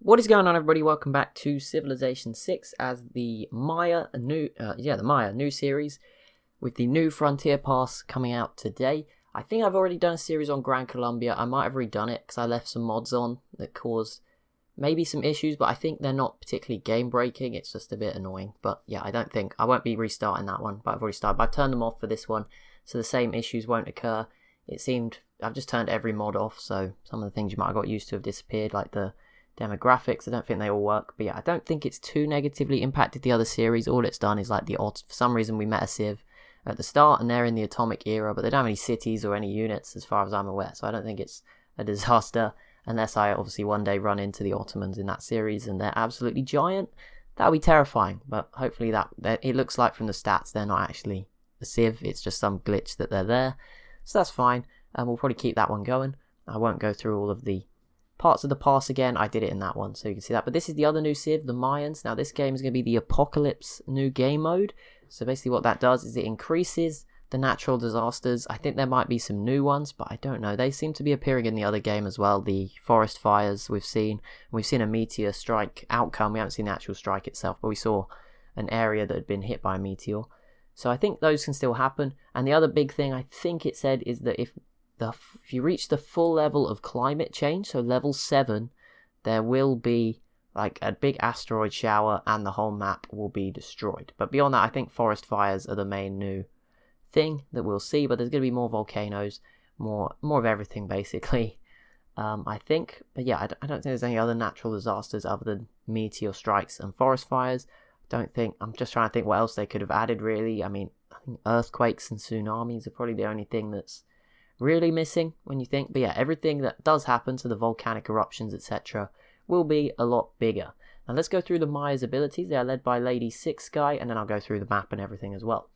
What is going on, everybody? Welcome back to Civilization 6 as the Maya new series with the new Frontier Pass coming out today. I think I've already done a series on Gran Colombia. I might have redone it because I left some mods on that caused maybe some issues, but I think they're not particularly game breaking. It's just a bit annoying. But yeah, I won't be restarting that one, but I've already started. But I've turned them off for this one, so the same issues won't occur. It seemed I've just turned every mod off, so some of the things you might have got used to have disappeared, like the demographics. I don't think they all work, but yeah, I don't think it's too negatively impacted the other series. All it's done is like for some reason we met a civ at the start and they're in the atomic era, but they don't have any cities or any units as far as I'm aware, so I don't think it's a disaster unless I obviously one day run into the Ottomans in that series and they're absolutely giant. That'll be terrifying, but hopefully that it looks like from the stats they're not actually a civ, it's just some glitch that they're there, so that's fine, and we'll probably keep that one going. I won't go through all of the parts of the pass again. I did it in that one, so you can see that. But this is the other new civ, the Mayans. Now this game is going to be the Apocalypse new game mode. So basically what that does is it increases the natural disasters. I think there might be some new ones, but I don't know. They seem to be appearing in the other game as well. The forest fires we've seen a meteor strike outcome. We haven't seen the actual strike itself, but we saw an area that had been hit by a meteor. So I think those can still happen. And the other big thing I think it said is that if you reach the full level of climate change, so level 7, there will be like a big asteroid shower and the whole map will be destroyed. But beyond that, I think forest fires are the main new thing that we'll see, but there's going to be more volcanoes, more of everything basically, I think. But yeah, I don't think there's any other natural disasters other than meteor strikes and forest fires. I'm just trying to think what else they could have added really. I mean, I think earthquakes and tsunamis are probably the only thing that's really missing when you think. But yeah, everything that does happen to the volcanic eruptions, etc., will be a lot bigger. Now let's go through the Maya's abilities. They are led by Lady Six Sky, and then I'll go through the map and everything as well.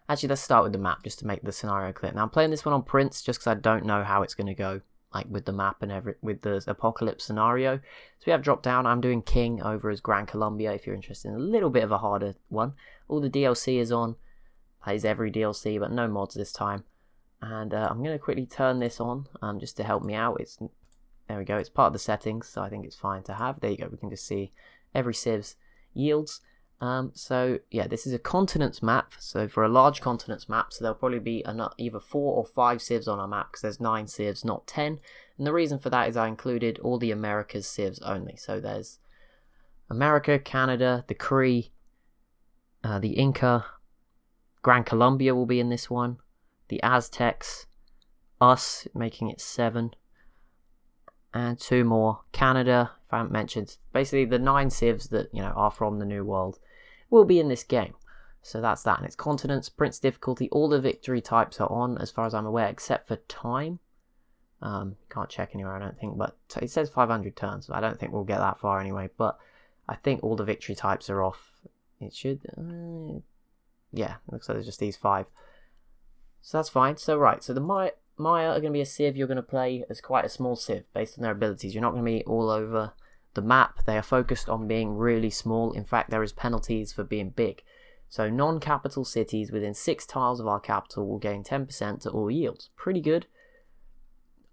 Actually, let's start with the map just to make the scenario clear. Now I'm playing this one on Prince just because I don't know how it's going to go, like with the map and with the apocalypse scenario. So we have drop down. I'm doing King over as Gran Colombia if you're interested in a little bit of a harder one. All the DLC is on, plays every DLC, but no mods this time. And I'm going to quickly turn this on just to help me out. There we go. It's part of the settings, so I think it's fine to have. There you go. We can just see every civ's yields. So yeah, this is a continents map. So for a large continents map, so there'll probably be either 4 or 5 civs on our map because there's 9 civs, not 10. And the reason for that is I included all the Americas civs only. So there's America, Canada, the Cree, the Inca, Gran Colombia will be in this one. The Aztecs, us, making it 7, and 2 more. Canada, if I haven't mentioned, basically the 9 civs that are from the New World will be in this game. So that's that, and it's continents, Prince difficulty. All the victory types are on, as far as I'm aware, except for time. Can't check anywhere, I don't think, but it says 500 turns. So I don't think we'll get that far anyway. But I think all the victory types are off. It should, yeah, looks like there's just these 5. So that's fine. So right, so the Maya are going to be a civ you're going to play as quite a small civ based on their abilities. You're not going to be all over the map. They are focused on being really small. In fact, there is penalties for being big. So non-capital cities within 6 tiles of our capital will gain 10% to all yields. Pretty good.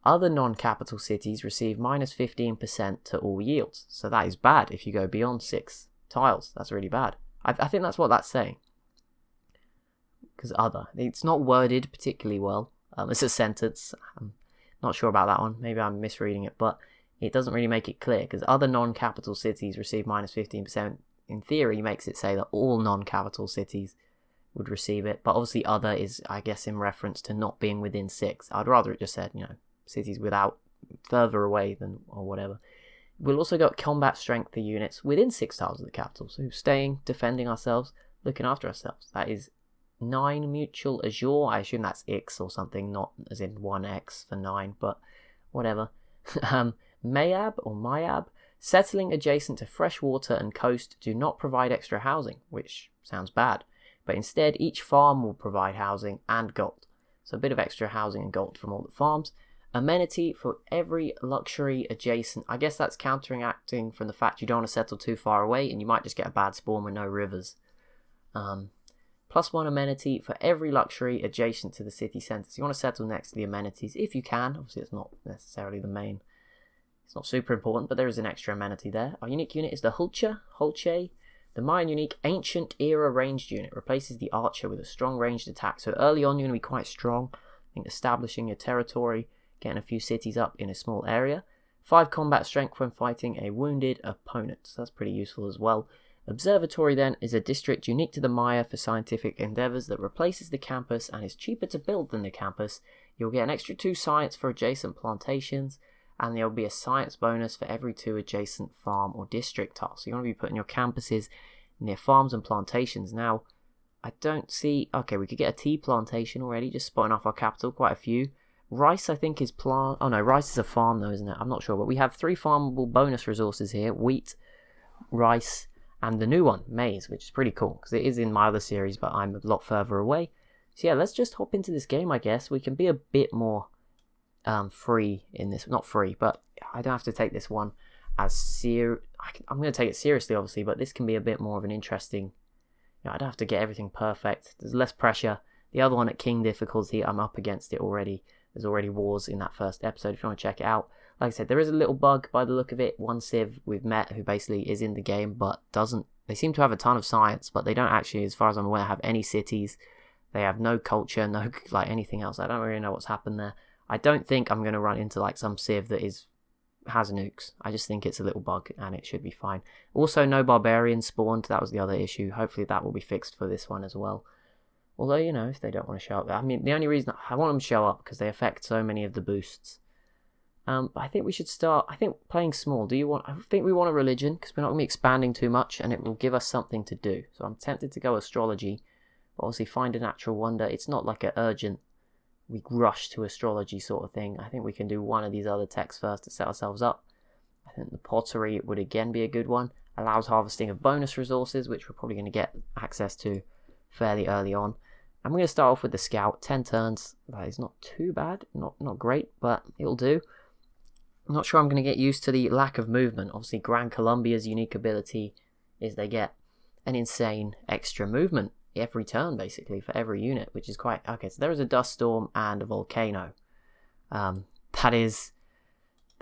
Other non-capital cities receive minus 15% to all yields. So that is bad if you go beyond 6 tiles. That's really bad. I think that's what that's saying. Because it's not worded particularly well. It's a sentence. I'm not sure about that one. Maybe I'm misreading it, but it doesn't really make it clear because other non-capital cities receive minus 15%. In theory, makes it say that all non-capital cities would receive it, but obviously other is, I guess, in reference to not being within 6. I'd rather it just said, cities without, further away than, or whatever. We'll also got combat strength for units within 6 tiles of the capital, so staying, defending ourselves, looking after ourselves. That is 9 mutual azure. I assume that's X or something, not as in 1x for 9, but whatever. Mayab, settling adjacent to fresh water and coast do not provide extra housing, which sounds bad, but instead each farm will provide housing and gold. So a bit of extra housing and gold from all the farms. Amenity for every luxury adjacent. I guess that's counteracting from the fact you don't want to settle too far away and you might just get a bad spawn with no rivers. +1 amenity for every luxury adjacent to the city centre. So you want to settle next to the amenities if you can. Obviously, it's not necessarily the main It's not super important, but there is an extra amenity there. Our unique unit is the Hulche. The Mayan unique Ancient Era ranged unit replaces the Archer with a strong ranged attack. So early on, you're going to be quite strong. I think establishing your territory, getting a few cities up in a small area. 5 combat strength when fighting a wounded opponent. So that's pretty useful as well. Observatory then is a district unique to the Maya for scientific endeavors that replaces the campus and is cheaper to build than the campus. You'll get an extra 2 science for adjacent plantations, and there'll be a science bonus for every 2 adjacent farm or district tiles. So you want to be putting your campuses near farms and plantations. Now, I don't see... Okay, we could get a tea plantation already, just spotting off our capital, quite a few. Rice, I think, is plant... Oh no, rice is a farm though, isn't it? I'm not sure, but we have 3 farmable bonus resources here. Wheat, rice, and the new one, maize, which is pretty cool, because it is in my other series, but I'm a lot further away. So yeah, let's just hop into this game, I guess. We can be a bit more free in this. Not free, but I don't have to take this one as I'm going to take it seriously, obviously, but this can be a bit more of an interesting... I don't have to get everything perfect. There's less pressure. The other one at King difficulty, I'm up against it already. There's already wars in that first episode if you want to check it out. Like I said, there is a little bug by the look of it. One civ we've met who basically is in the game but doesn't... They seem to have a ton of science, but they don't actually, as far as I'm aware, have any cities. They have no culture, no anything else. I don't really know what's happened there. I don't think I'm going to run into some civ that has nukes. I just think it's a little bug and it should be fine. Also, no barbarians spawned. That was the other issue. Hopefully that will be fixed for this one as well. Although, if they don't want to show up. I mean, the only reason I want them to show up because they affect so many of the boosts. But I think we should start, playing small. I think we want a religion because we're not going to be expanding too much and it will give us something to do. So I'm tempted to go astrology. But obviously find a natural wonder. It's not like an urgent, we rush to astrology sort of thing. I think we can do one of these other techs first to set ourselves up. I think the pottery would again be a good one. Allows harvesting of bonus resources, which we're probably going to get access to fairly early on. I'm going to start off with the scout. 10 turns. That is not too bad. Not great, but it'll do. I'm not sure I'm going to get used to the lack of movement. Obviously, Gran Colombia's unique ability is they get an insane extra movement every turn, basically, for every unit, which is quite... Okay, so there is a dust storm and a volcano. That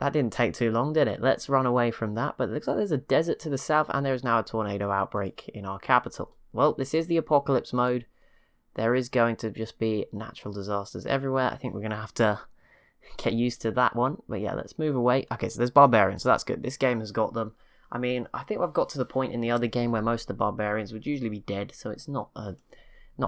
didn't take too long, did it? Let's run away from that. But it looks like there's a desert to the south, and there is now a tornado outbreak in our capital. Well, this is the apocalypse mode. There is going to just be natural disasters everywhere. I think we're going to have to get used to that one. But yeah, let's move away. Okay, so there's barbarians, so that's good. This game has got them. I mean, I think I've got to the point in the other game where most of the barbarians would usually be dead, so it's not a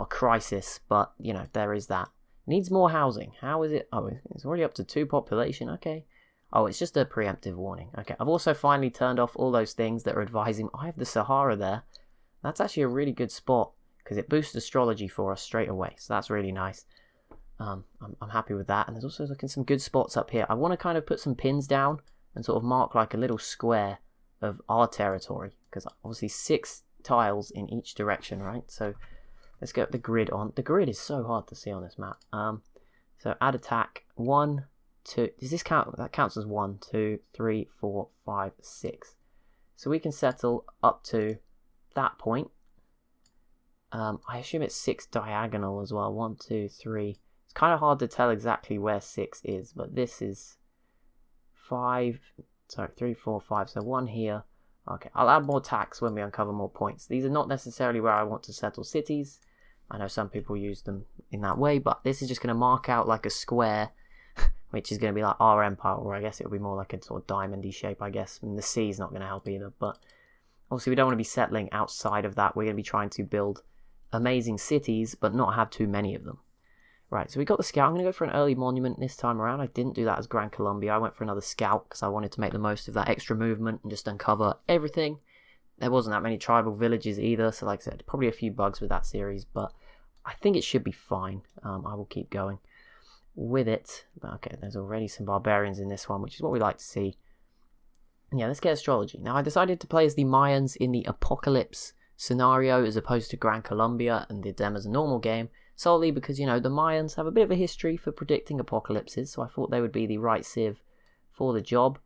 crisis, but, there is that. Needs more housing. How is it? Oh, it's already up to 2 population, okay. Oh, it's just a preemptive warning. Okay, I've also finally turned off all those things that are advising... I have the Sahara there. That's actually a really good spot, because it boosts astrology for us straight away, so that's really nice. I'm happy with that, and there's also looking some good spots up here. I want to kind of put some pins down and sort of mark like a little square of our territory, because obviously 6 tiles in each direction, right? So let's get the grid on. The grid is so hard to see on this map. So add attack 1, 2. Does this count? That counts as 1, 2, 3, 4, 5, 6. So we can settle up to that point. I assume it's 6 diagonal as well. 1, 2, 3. It's kind of hard to tell exactly where 6 is, but this is 5. Sorry, 3, 4, 5. So 1 here. Okay, I'll add more tax when we uncover more points. These are not necessarily where I want to settle cities. I know some people use them in that way, but this is just going to mark out like a square, which is going to be like our empire, or I guess it'll be more like a sort of diamond-y shape, I guess. And the sea is not going to help either, but obviously we don't want to be settling outside of that. We're going to be trying to build amazing cities, but not have too many of them. Right, so we got the scout. I'm going to go for an early monument this time around. I didn't do that as Gran Colombia. I went for another scout because I wanted to make the most of that extra movement and just uncover everything. There wasn't that many tribal villages either, so like I said, probably a few bugs with that series, but I think it should be fine. I will keep going with it. Okay, there's already some barbarians in this one, which is what we like to see. Yeah, let's get astrology. Now, I decided to play as the Mayans in the Apocalypse scenario as opposed to Gran Colombia and did them as a normal game, solely because, the Mayans have a bit of a history for predicting apocalypses, so I thought they would be the right civ for the job.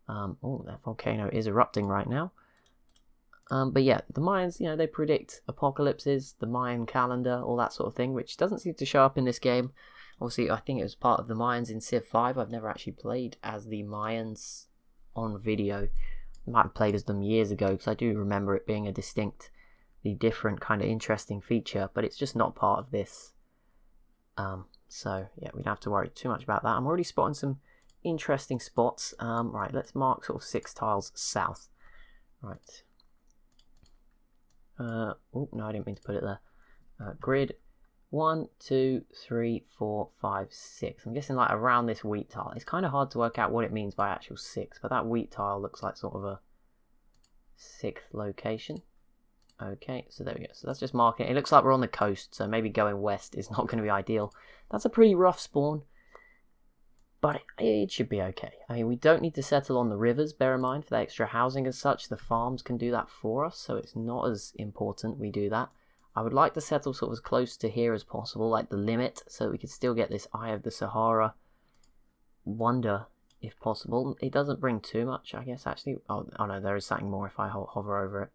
Oh, that volcano is erupting right now. But yeah, the Mayans, they predict apocalypses, the Mayan calendar, all that sort of thing, which doesn't seem to show up in this game. Obviously, I think it was part of the Mayans in Civ 5. I've never actually played as the Mayans on video. I might have played as them years ago, because I do remember it being a distinctly different kind of interesting feature, but it's just not part of this. So yeah, we don't have to worry too much about that. I'm already spotting some interesting spots. Right, let's mark sort of 6 tiles south. Right. Oh no, I didn't mean to put it there. Grid 1, 2, 3, 4, 5, 6. I'm guessing like around this wheat tile. It's kind of hard to work out what it means by actual 6, but that wheat tile looks like sort of a 6th location. Okay, so there we go. So that's just marking it. It looks like we're on the coast, so maybe going west is not going to be ideal. That's a pretty rough spawn, but it should be okay. I mean, we don't need to settle on the rivers, bear in mind, for the extra housing as such. The farms can do that for us, so it's not as important we do that. I would like to settle sort of as close to here as possible, like the limit, so that we could still get this Eye of the Sahara wonder, if possible. It doesn't bring too much, I guess, actually. Oh no, there is something more if I hover over it.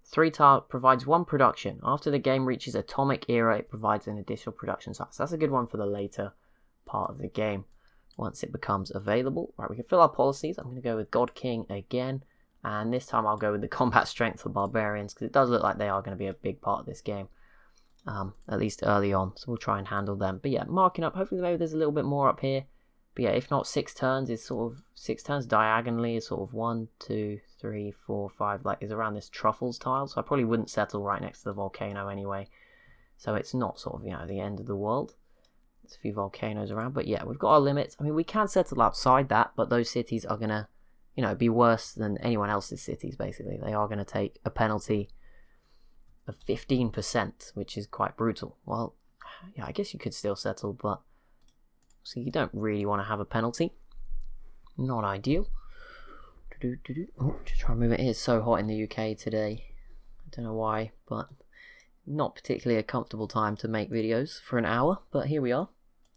3 tile provides 1 production. After the game reaches Atomic Era, it provides an additional production size. So that's a good one for the later part of the game, once it becomes available. Right, we can fill our policies. I'm going to go with God King again. And this time I'll go with the combat strength for barbarians, because it does look like they are going to be a big part of this game, at least early on. So we'll try and handle them. But yeah, marking up. Hopefully maybe there's a little bit more up here. But yeah, if not, 6 turns is sort of 6 turns diagonally is sort of 1, 2, 3, 4, 5. Like is around this truffles tile. So I probably wouldn't settle right next to the volcano anyway. So it's not sort of, you know, the end of the world. There's a few volcanoes around, but yeah, we've got our limits. I mean, we can settle outside that, but those cities are gonna, you know, be worse than anyone else's cities, basically. They are going to take a penalty of 15%, which is quite brutal. Well, yeah, I guess you could still settle, but so you don't really want to have a penalty. Not ideal. Oh, just try and move it. It is so hot in the UK today. I don't know why, but not particularly a comfortable time to make videos for an hour, but here we are.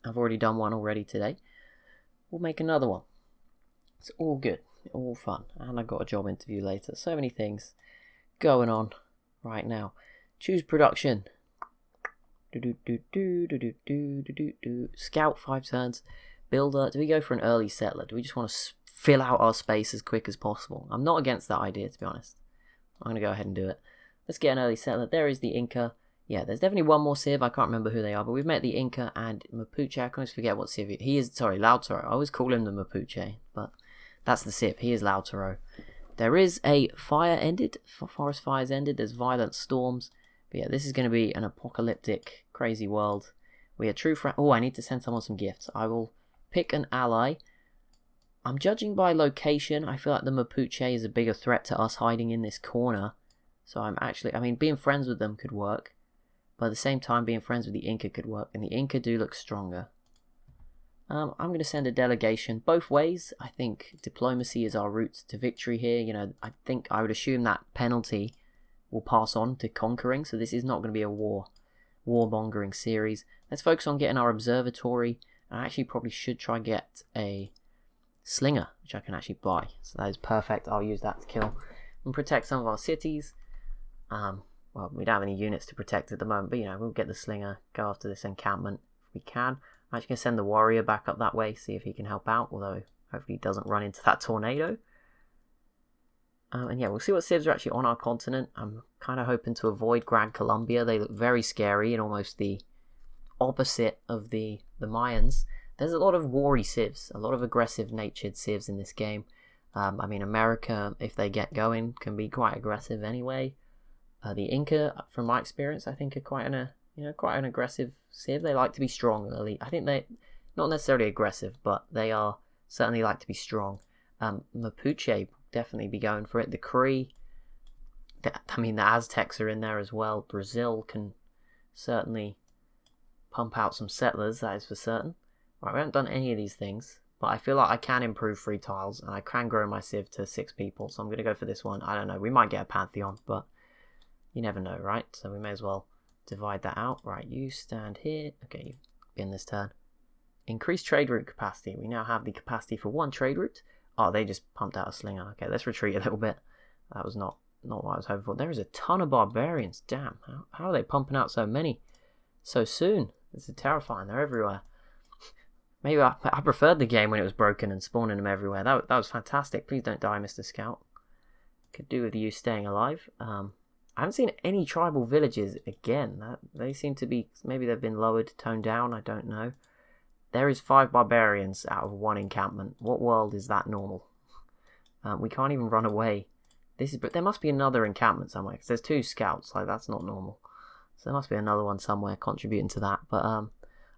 I've already done one already today. We'll make another one. It's all good. All fun, and I've got a job interview later. So many things going on right now. Choose production. Scout 5 turns. Builder. Do we go for an early settler? Do we just want to fill out our space as quick as possible? I'm not against that idea, to be honest. I'm gonna go ahead and do it. Let's get an early settler. There is the Inca. Yeah, there's definitely one more civ. I can't remember who they are, but we've met the Inca and Mapuche. I can always forget what civ he is. Sorry, Lautaro. I always call him the Mapuche, but that's the civ. He is Lautaro. There is a fire ended. Forest fires ended. There's violent storms. But yeah, this is going to be an apocalyptic, crazy world. We are true friends. Oh, I need to send someone some gifts. I will pick an ally. I'm judging by location. I feel like the Mapuche is a bigger threat to us hiding in this corner. So I'm actually, I mean, being friends with them could work. But at the same time, being friends with the Inca could work. And the Inca do look stronger. I'm going to send a delegation both ways. I think diplomacy is our route to victory here. You know, I think I would assume that penalty will pass on to conquering. So this is not going to be a warmongering series. Let's focus on getting our observatory. I actually probably should try and get a slinger, which I can actually buy. So that is perfect. I'll use that to kill and protect some of our cities. Well, we don't have any units to protect at the moment, but you know, we'll get the slinger, go after this encampment if we can. I'm actually going to send the warrior back up that way, see if he can help out, although hopefully he doesn't run into that tornado. And yeah, we'll see what civs are actually on our continent. I'm kind of hoping to avoid Grand Colombia. They look very scary and almost the opposite of the Mayans. There's a lot of warry civs, a lot of aggressive natured civs in this game. I mean, America, if they get going, can be quite aggressive anyway. The Inca, from my experience, I think are quite an aggressive civ. They like to be strong early. I think they, not necessarily aggressive, but they are certainly like to be strong. Mapuche definitely be going for it. The Cree, I mean, the Aztecs are in there as well. Brazil can certainly pump out some settlers, that is for certain. Right, we haven't done any of these things, but I feel like I can improve 3 tiles, and I can grow my civ to 6 people, so I'm going to go for this one. I don't know, we might get a Pantheon, but you never know, right? So we may as well divide that out. Right, you stand here. Okay, you've been this turn. Increase trade route capacity. We now have the capacity for 1 trade route. Oh, they just pumped out a slinger. Okay, let's retreat a little bit. That was not what I was hoping for. There is a ton of barbarians. Damn, how are they pumping out so many so soon? This is terrifying. They're everywhere. Maybe I preferred the game when it was broken and spawning them everywhere. That was fantastic. Please don't die, Mr. Scout. Could do with you staying alive. I haven't seen any tribal villages again. They seem to be, maybe they've been lowered, toned down, I don't know. There is 5 barbarians out of 1 encampment. What world is that normal? We can't even run away. But there must be another encampment somewhere, because there's 2 scouts, like that's not normal. So there must be another one somewhere contributing to that. But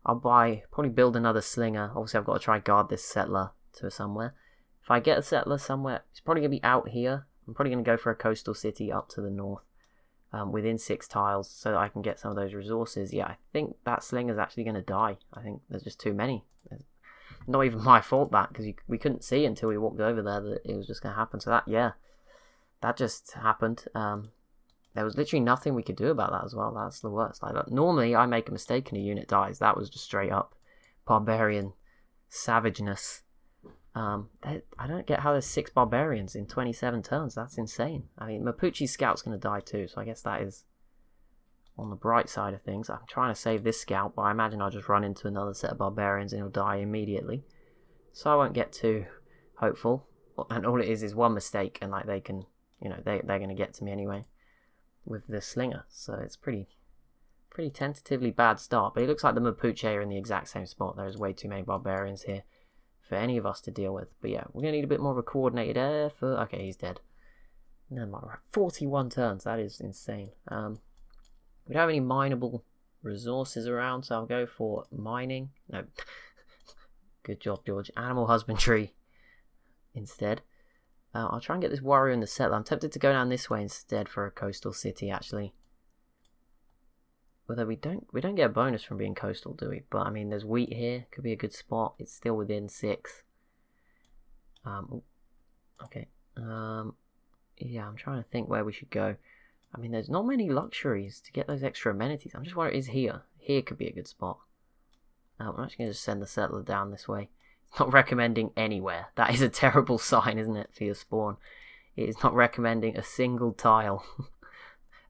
I'll probably build another slinger. Obviously I've got to try guard this settler to somewhere. If I get a settler somewhere, it's probably going to be out here. I'm probably going to go for a coastal city up to the north. Within 6 tiles, so that I can get some of those resources. Yeah, I think that slinger's actually going to die. I think there's just too many. Not even my fault that, because we couldn't see until we walked over there that it was just going to happen. So that just happened. There was literally nothing we could do about that as well. That's the worst. Like normally I make a mistake and a unit dies. That was just straight up barbarian savageness. I don't get how there's 6 barbarians in 27 turns. That's insane. I mean, Mapuche's scout's going to die too, so I guess that is on the bright side of things. I'm trying to save this scout, but I imagine I'll just run into another set of barbarians and he'll die immediately. So I won't get too hopeful. And all it is 1 mistake, and like they can, they're going to get to me anyway with the slinger. So it's pretty tentatively bad start. But it looks like the Mapuche are in the exact same spot. There's way too many barbarians here for any of us to deal with. But yeah, we're going to need a bit more of a coordinated effort. Okay, he's dead. Never mind. 41 turns. That is insane. We don't have any mineable resources around, so I'll go for mining. No. Good job, George. Animal husbandry instead. I'll try and get this warrior in the settler. I'm tempted to go down this way instead for a coastal city, actually. Although we don't get a bonus from being coastal, do we? But I mean, there's wheat here. Could be a good spot. It's still within 6. Okay. Yeah, I'm trying to think where we should go. I mean, there's not many luxuries to get those extra amenities. I'm just wondering, is here? Here could be a good spot. I'm actually going to just send the settler down this way. It's not recommending anywhere. That is a terrible sign, isn't it, for your spawn? It is not recommending a single tile.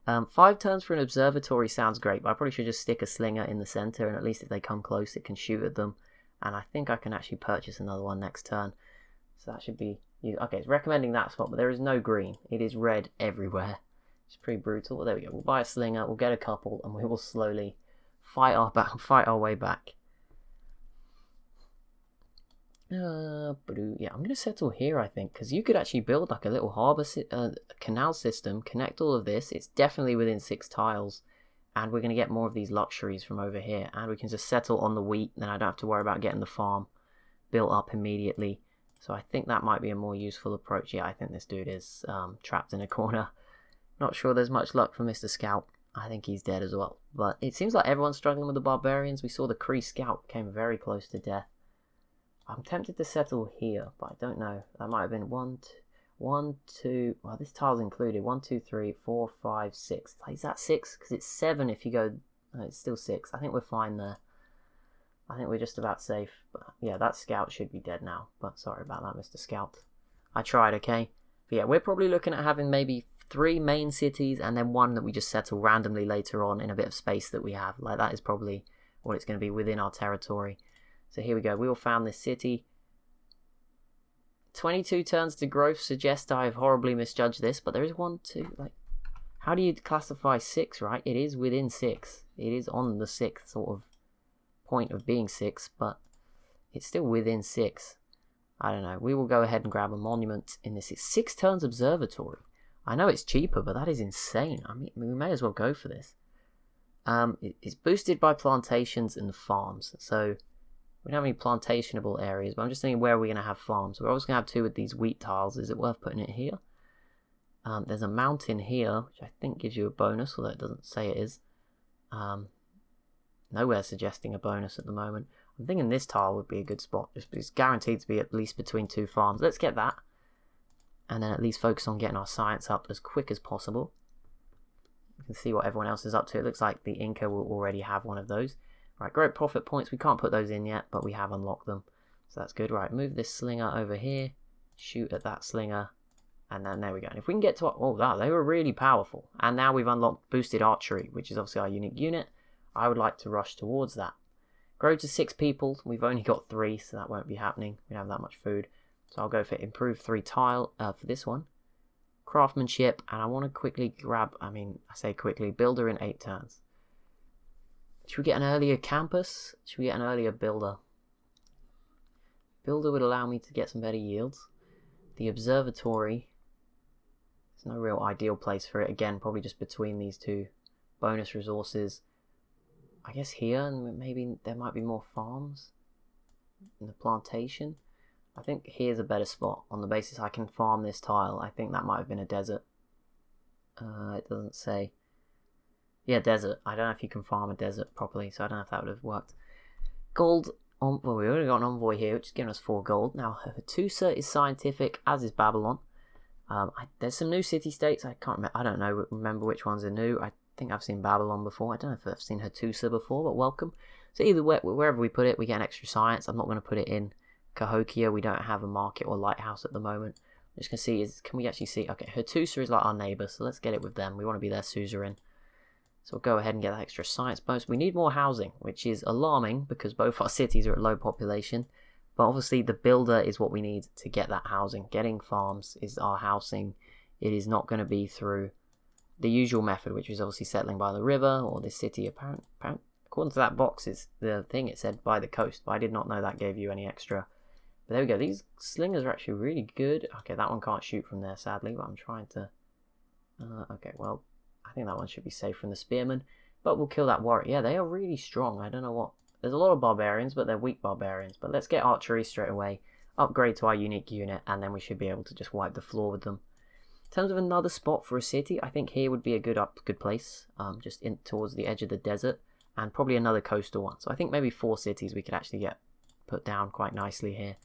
5 turns for an observatory sounds great, but I probably should just stick a slinger in the center, and at least if they come close, it can shoot at them. And I think I can actually purchase another one next turn. So that should be... Okay, it's recommending that spot, but there is no green. It is red everywhere. It's pretty brutal. Well, there we go. We'll buy a slinger, we'll get a couple, and we will slowly fight our way back. Yeah, I'm going to settle here, I think, because you could actually build like a little harbour canal system, connect all of this. It's definitely within 6 tiles, and we're going to get more of these luxuries from over here, and we can just settle on the wheat, then I don't have to worry about getting the farm built up immediately. So I think that might be a more useful approach. Yeah, I think this dude is trapped in a corner. Not sure there's much luck for Mr. Scout. I think he's dead as well. But it seems like everyone's struggling with the barbarians. We saw the Cree Scout came very close to death. I'm tempted to settle here, but I don't know. That might have been 1, 2... Well, this tile's included. 1, 2, 3, 4, 5, 6. Is that 6? Because it's 7 if you go... No, it's still 6. I think we're fine there. I think we're just about safe. But yeah, that scout should be dead now. But sorry about that, Mr. Scout. I tried, okay? But yeah, we're probably looking at having maybe 3 main cities and then 1 that we just settle randomly later on in a bit of space that we have. Like, that is probably what it's going to be within our territory. So here we go. We all found this city. 22 turns to growth suggests I have horribly misjudged this, but there is 1, 2... Like, how do you classify 6, right? It is within 6. It is on the 6th sort of point of being 6, but it's still within 6. I don't know. We will go ahead and grab a monument in this. It's 6 turns observatory. I know it's cheaper, but that is insane. I mean, we may as well go for this. It's boosted by plantations and farms, so we don't have any plantationable areas, but I'm just thinking, where are we going to have farms? We're always going to have 2 with these wheat tiles. Is it worth putting it here? There's a mountain here, which I think gives you a bonus, although it doesn't say it is. Nowhere suggesting a bonus at the moment. I'm thinking this tile would be a good spot, just because it's guaranteed to be at least between 2 farms. Let's get that, and then at least focus on getting our science up as quick as possible. You can see what everyone else is up to. It looks like the Inca will already have one of those. Right, great profit points. We can't put those in yet, but we have unlocked them. So that's good. Right, move this slinger over here. Shoot at that slinger. And then there we go. And if we can get to... Oh, wow, they were really powerful. And now we've unlocked boosted archery, which is obviously our unique unit. I would like to rush towards that. Grow to 6 people. We've only got 3, so that won't be happening. We don't have that much food. So I'll go for improve 3 tile for this one. Craftsmanship, and I want to quickly grab, I say quickly, builder in 8 turns. Should we get an earlier campus? Should we get an earlier builder? Builder would allow me to get some better yields. The observatory, there's no real ideal place for it. Again, probably just between these 2 bonus resources. I guess here, and maybe there might be more farms in the plantation. I think here's a better spot on the basis I can farm this tile. I think that might have been a desert. It doesn't say. Yeah, desert. I don't know if you can farm a desert properly, so I don't know if that would have worked. Gold. Well, we already got an envoy here, which is giving us 4 gold. Now, Hattusa is scientific, as is Babylon. There's some new city-states. I can't remember. I don't remember which ones are new. I think I've seen Babylon before. I don't know if I've seen Hattusa before, but welcome. So either way, wherever we put it, we get an extra science. I'm not going to put it in Cahokia. We don't have a market or lighthouse at the moment. I'm just going to see, can we actually see? Okay, Hattusa is like our neighbour, so let's get it with them. We want to be their suzerain. So we'll go ahead and get that extra science bonus. We need more housing, which is alarming because both our cities are at low population. But obviously the builder is what we need to get that housing. Getting farms is our housing. It is not going to be through the usual method, which is obviously settling by the river or this city. According to that box, it's the thing, it said by the coast, but I did not know that gave you any extra. But there we go. These slingers are actually really good. Okay, that one can't shoot from there, sadly, but I'm trying to... okay, well, I think that one should be safe from the spearmen. But we'll kill that warrior. Yeah, they are really strong. I don't know what... There's a lot of barbarians, but they're weak barbarians. But let's get archery straight away. Upgrade to our unique unit, and then we should be able to just wipe the floor with them. In terms of another spot for a city, I think here would be a good place. Just in towards the edge of the desert. And probably another coastal one. So I think maybe 4 cities we could actually get put down quite nicely here.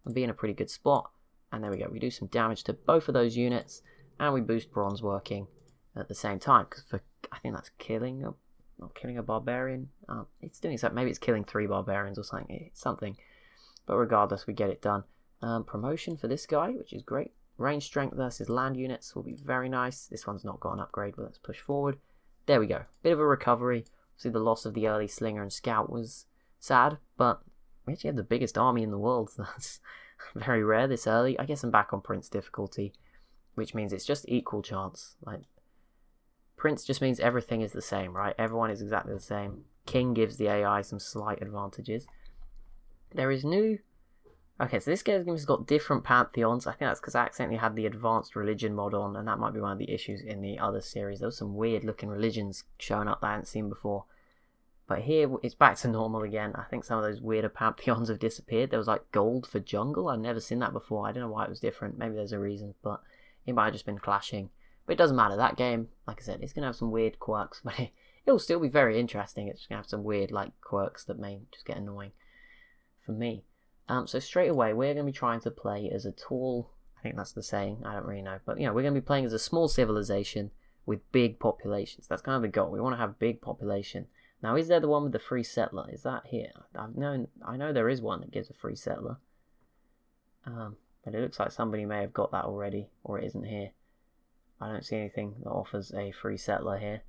And be in a pretty good spot. And there we go. We do some damage to both of those units. And we boost bronze working at the same time. Because I think that's killing... Not killing a barbarian. It's doing something. Maybe it's killing 3 barbarians or something. It's something. But regardless, we get it done. Promotion for this guy, which is great. Range strength versus land units will be very nice. This one's not got an upgrade, but let's push forward. There we go. Bit of a recovery. See, the loss of the early slinger and scout was sad, but we actually have the biggest army in the world. So that's very rare this early. I guess I'm back on Prince difficulty, which means it's just equal chance. Like, Prince just means everything is the same, right? Everyone is exactly the same. King gives the AI some slight advantages. There is new... Okay, so this game has got different pantheons. I think that's because I accidentally had the advanced religion mod on, and that might be one of the issues in the other series. There was some weird looking religions showing up that I hadn't seen before. But here, it's back to normal again. I think some of those weirder pantheons have disappeared. There was like gold for jungle. I've never seen that before. I don't know why it was different. Maybe there's a reason, but it might have just been clashing. But it doesn't matter. That game, like I said, it's going to have some weird quirks, but it'll still be very interesting. It's just going to have some weird like quirks that may just get annoying for me. So straight away, we're going to be trying to play as a tall... I think that's the saying. I don't really know. But, we're going to be playing as a small civilization with big populations. That's kind of the goal. We want to have big population. Now, is there the one with the free settler? Is that here? I know there is one that gives a free settler. But it looks like somebody may have got that already, or it isn't here. I don't see anything that offers a free settler here.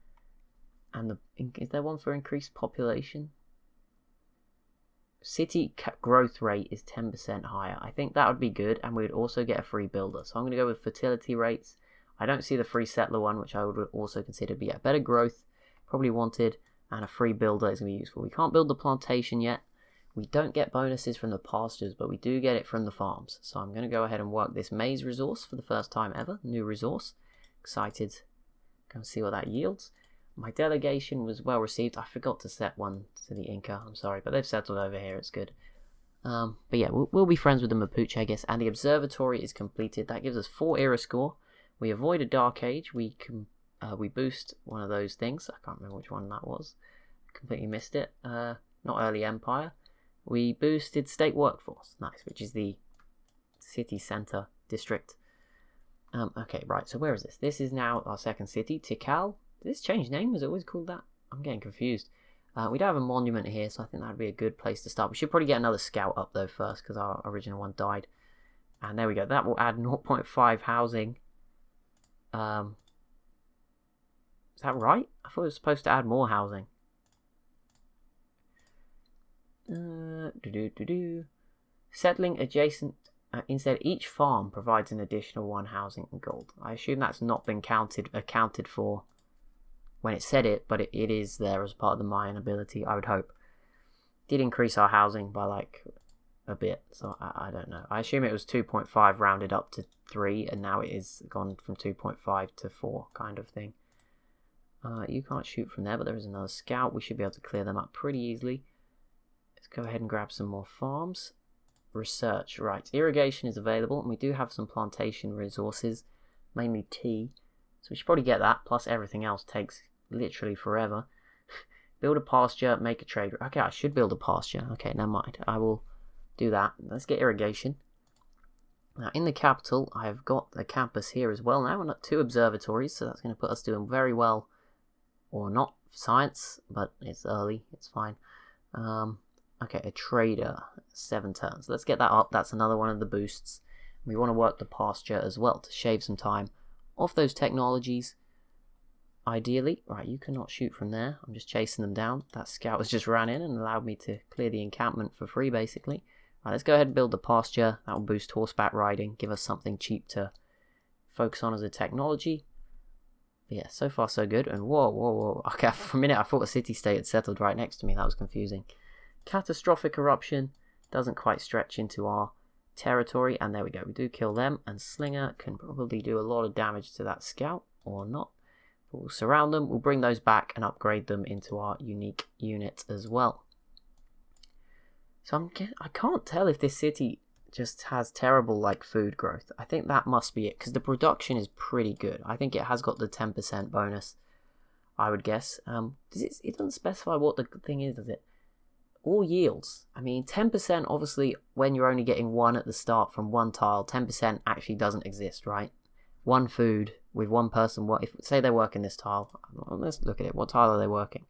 And is there one for increased population? City growth rate is 10% higher. I think that would be good, and we would also get a free builder. So I'm going to go with fertility rates. I don't see the free settler one, which I would also consider to be a better growth, probably wanted, and a free builder is going to be useful. We can't build the plantation yet. We don't get bonuses from the pastures, but we do get it from the farms. So I'm going to go ahead and work this maize resource for the first time ever. New resource. Excited. Go and see what that yields. My delegation was well received. I forgot to set one to the Inca. I'm sorry, but they've settled over here. It's good. But yeah, we'll be friends with the Mapuche, I guess. And the Observatory is completed. That gives us 4 era score. We avoid a Dark Age. We boost one of those things. I can't remember which one that was. Completely missed it. Not Early Empire. We boosted State Workforce. Nice, which is the city centre district. Okay, right. So where is this? This is now our second city, Tikal. Did this change name? Was it always called that? I'm getting confused. We don't have a monument here, so I think that would be a good place to start. We should probably get another scout up though first, because our original one died. And there we go. That will add 0.5 housing. Is that right? I thought it was supposed to add more housing. Settling adjacent. Instead, each farm provides an additional 1 housing and gold. I assume that's not been accounted for when it said it, but it is there as part of the Mayan ability, I would hope. Did increase our housing by like a bit, so I don't know. I assume it was 2.5 rounded up to 3, and now it is gone from 2.5 to 4 kind of thing. You can't shoot from there, but there is another scout. We should be able to clear them up pretty easily. Let's go ahead and grab some more farms. Research, right. Irrigation is available, and we do have some plantation resources, mainly tea. So we should probably get that, plus everything else takes literally forever. Build a pasture, make a trade. Okay, I should build a pasture. Okay, never mind. I will do that. Let's get irrigation. Now, in the capital, I've got a campus here as well now. We're not 2 observatories, so that's going to put us doing very well. Or not for science, but it's early. It's fine. Okay, a trader. 7 turns. Let's get that up. That's another one of the boosts. We want to work the pasture as well to shave some time off those technologies. Ideally, right, you cannot shoot from there. I'm just chasing them down. That scout has just ran in and allowed me to clear the encampment for free, basically. Right, let's go ahead and build the pasture. That will boost horseback riding, give us something cheap to focus on as a technology. But yeah, so far so good. And whoa. Okay, for a minute I thought a city-state had settled right next to me. That was confusing. Catastrophic eruption doesn't quite stretch into our territory. And there we go. We do kill them. And Slinger can probably do a lot of damage to that scout, or not. We'll surround them, we'll bring those back and upgrade them into our unique unit as well. So I can't tell if this city just has terrible like food growth. I think that must be it, because the production is pretty good. I think it has got the 10% bonus, I would guess. It doesn't specify what the thing is, does it? All yields. I mean, 10% obviously, when you're only getting 1 at the start from 1 tile, 10% actually doesn't exist, right? 1 food with 1 person. If say they're working this tile, let's look at it. What tile are they working?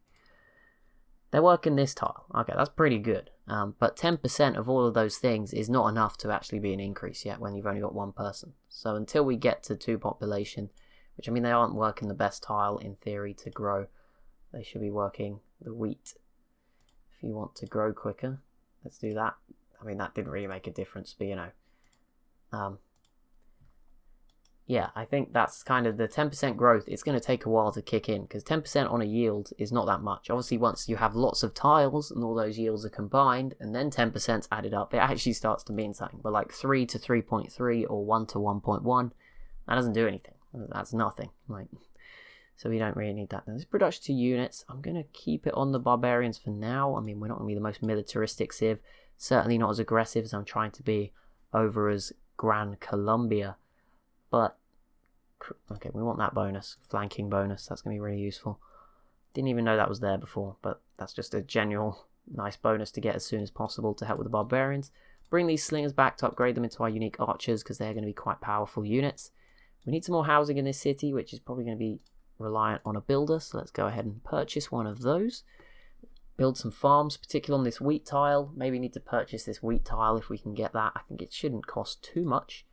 They're working this tile. Okay, that's pretty good. But 10% of all of those things is not enough to actually be an increase yet when you've only got 1 person. So until we get to 2 population, which I mean they aren't working the best tile in theory to grow. They should be working the wheat. If you want to grow quicker, let's do that. I mean that didn't really make a difference, but you know. Yeah, I think that's kind of the 10% growth. It's going to take a while to kick in, because 10% on a yield is not that much. Obviously, once you have lots of tiles and all those yields are combined, and then 10%'s added up, it actually starts to mean something. But like 3 to 3.3 or 1 to 1.1, that doesn't do anything. That's nothing. So we don't really need that. Now, this production to units, I'm going to keep it on the barbarians for now. I mean, we're not going to be the most militaristic civ. Certainly not as aggressive as I'm trying to be over as Gran Colombia. But, okay, we want that bonus, flanking bonus, that's going to be really useful. Didn't even know that was there before, but that's just a general nice bonus to get as soon as possible to help with the barbarians. Bring these slingers back to upgrade them into our unique archers, because they're going to be quite powerful units. We need some more housing in this city, which is probably going to be reliant on a builder, so let's go ahead and purchase one of those. Build some farms, particularly on this wheat tile. Maybe need to purchase this wheat tile if we can get that. I think it shouldn't cost too much,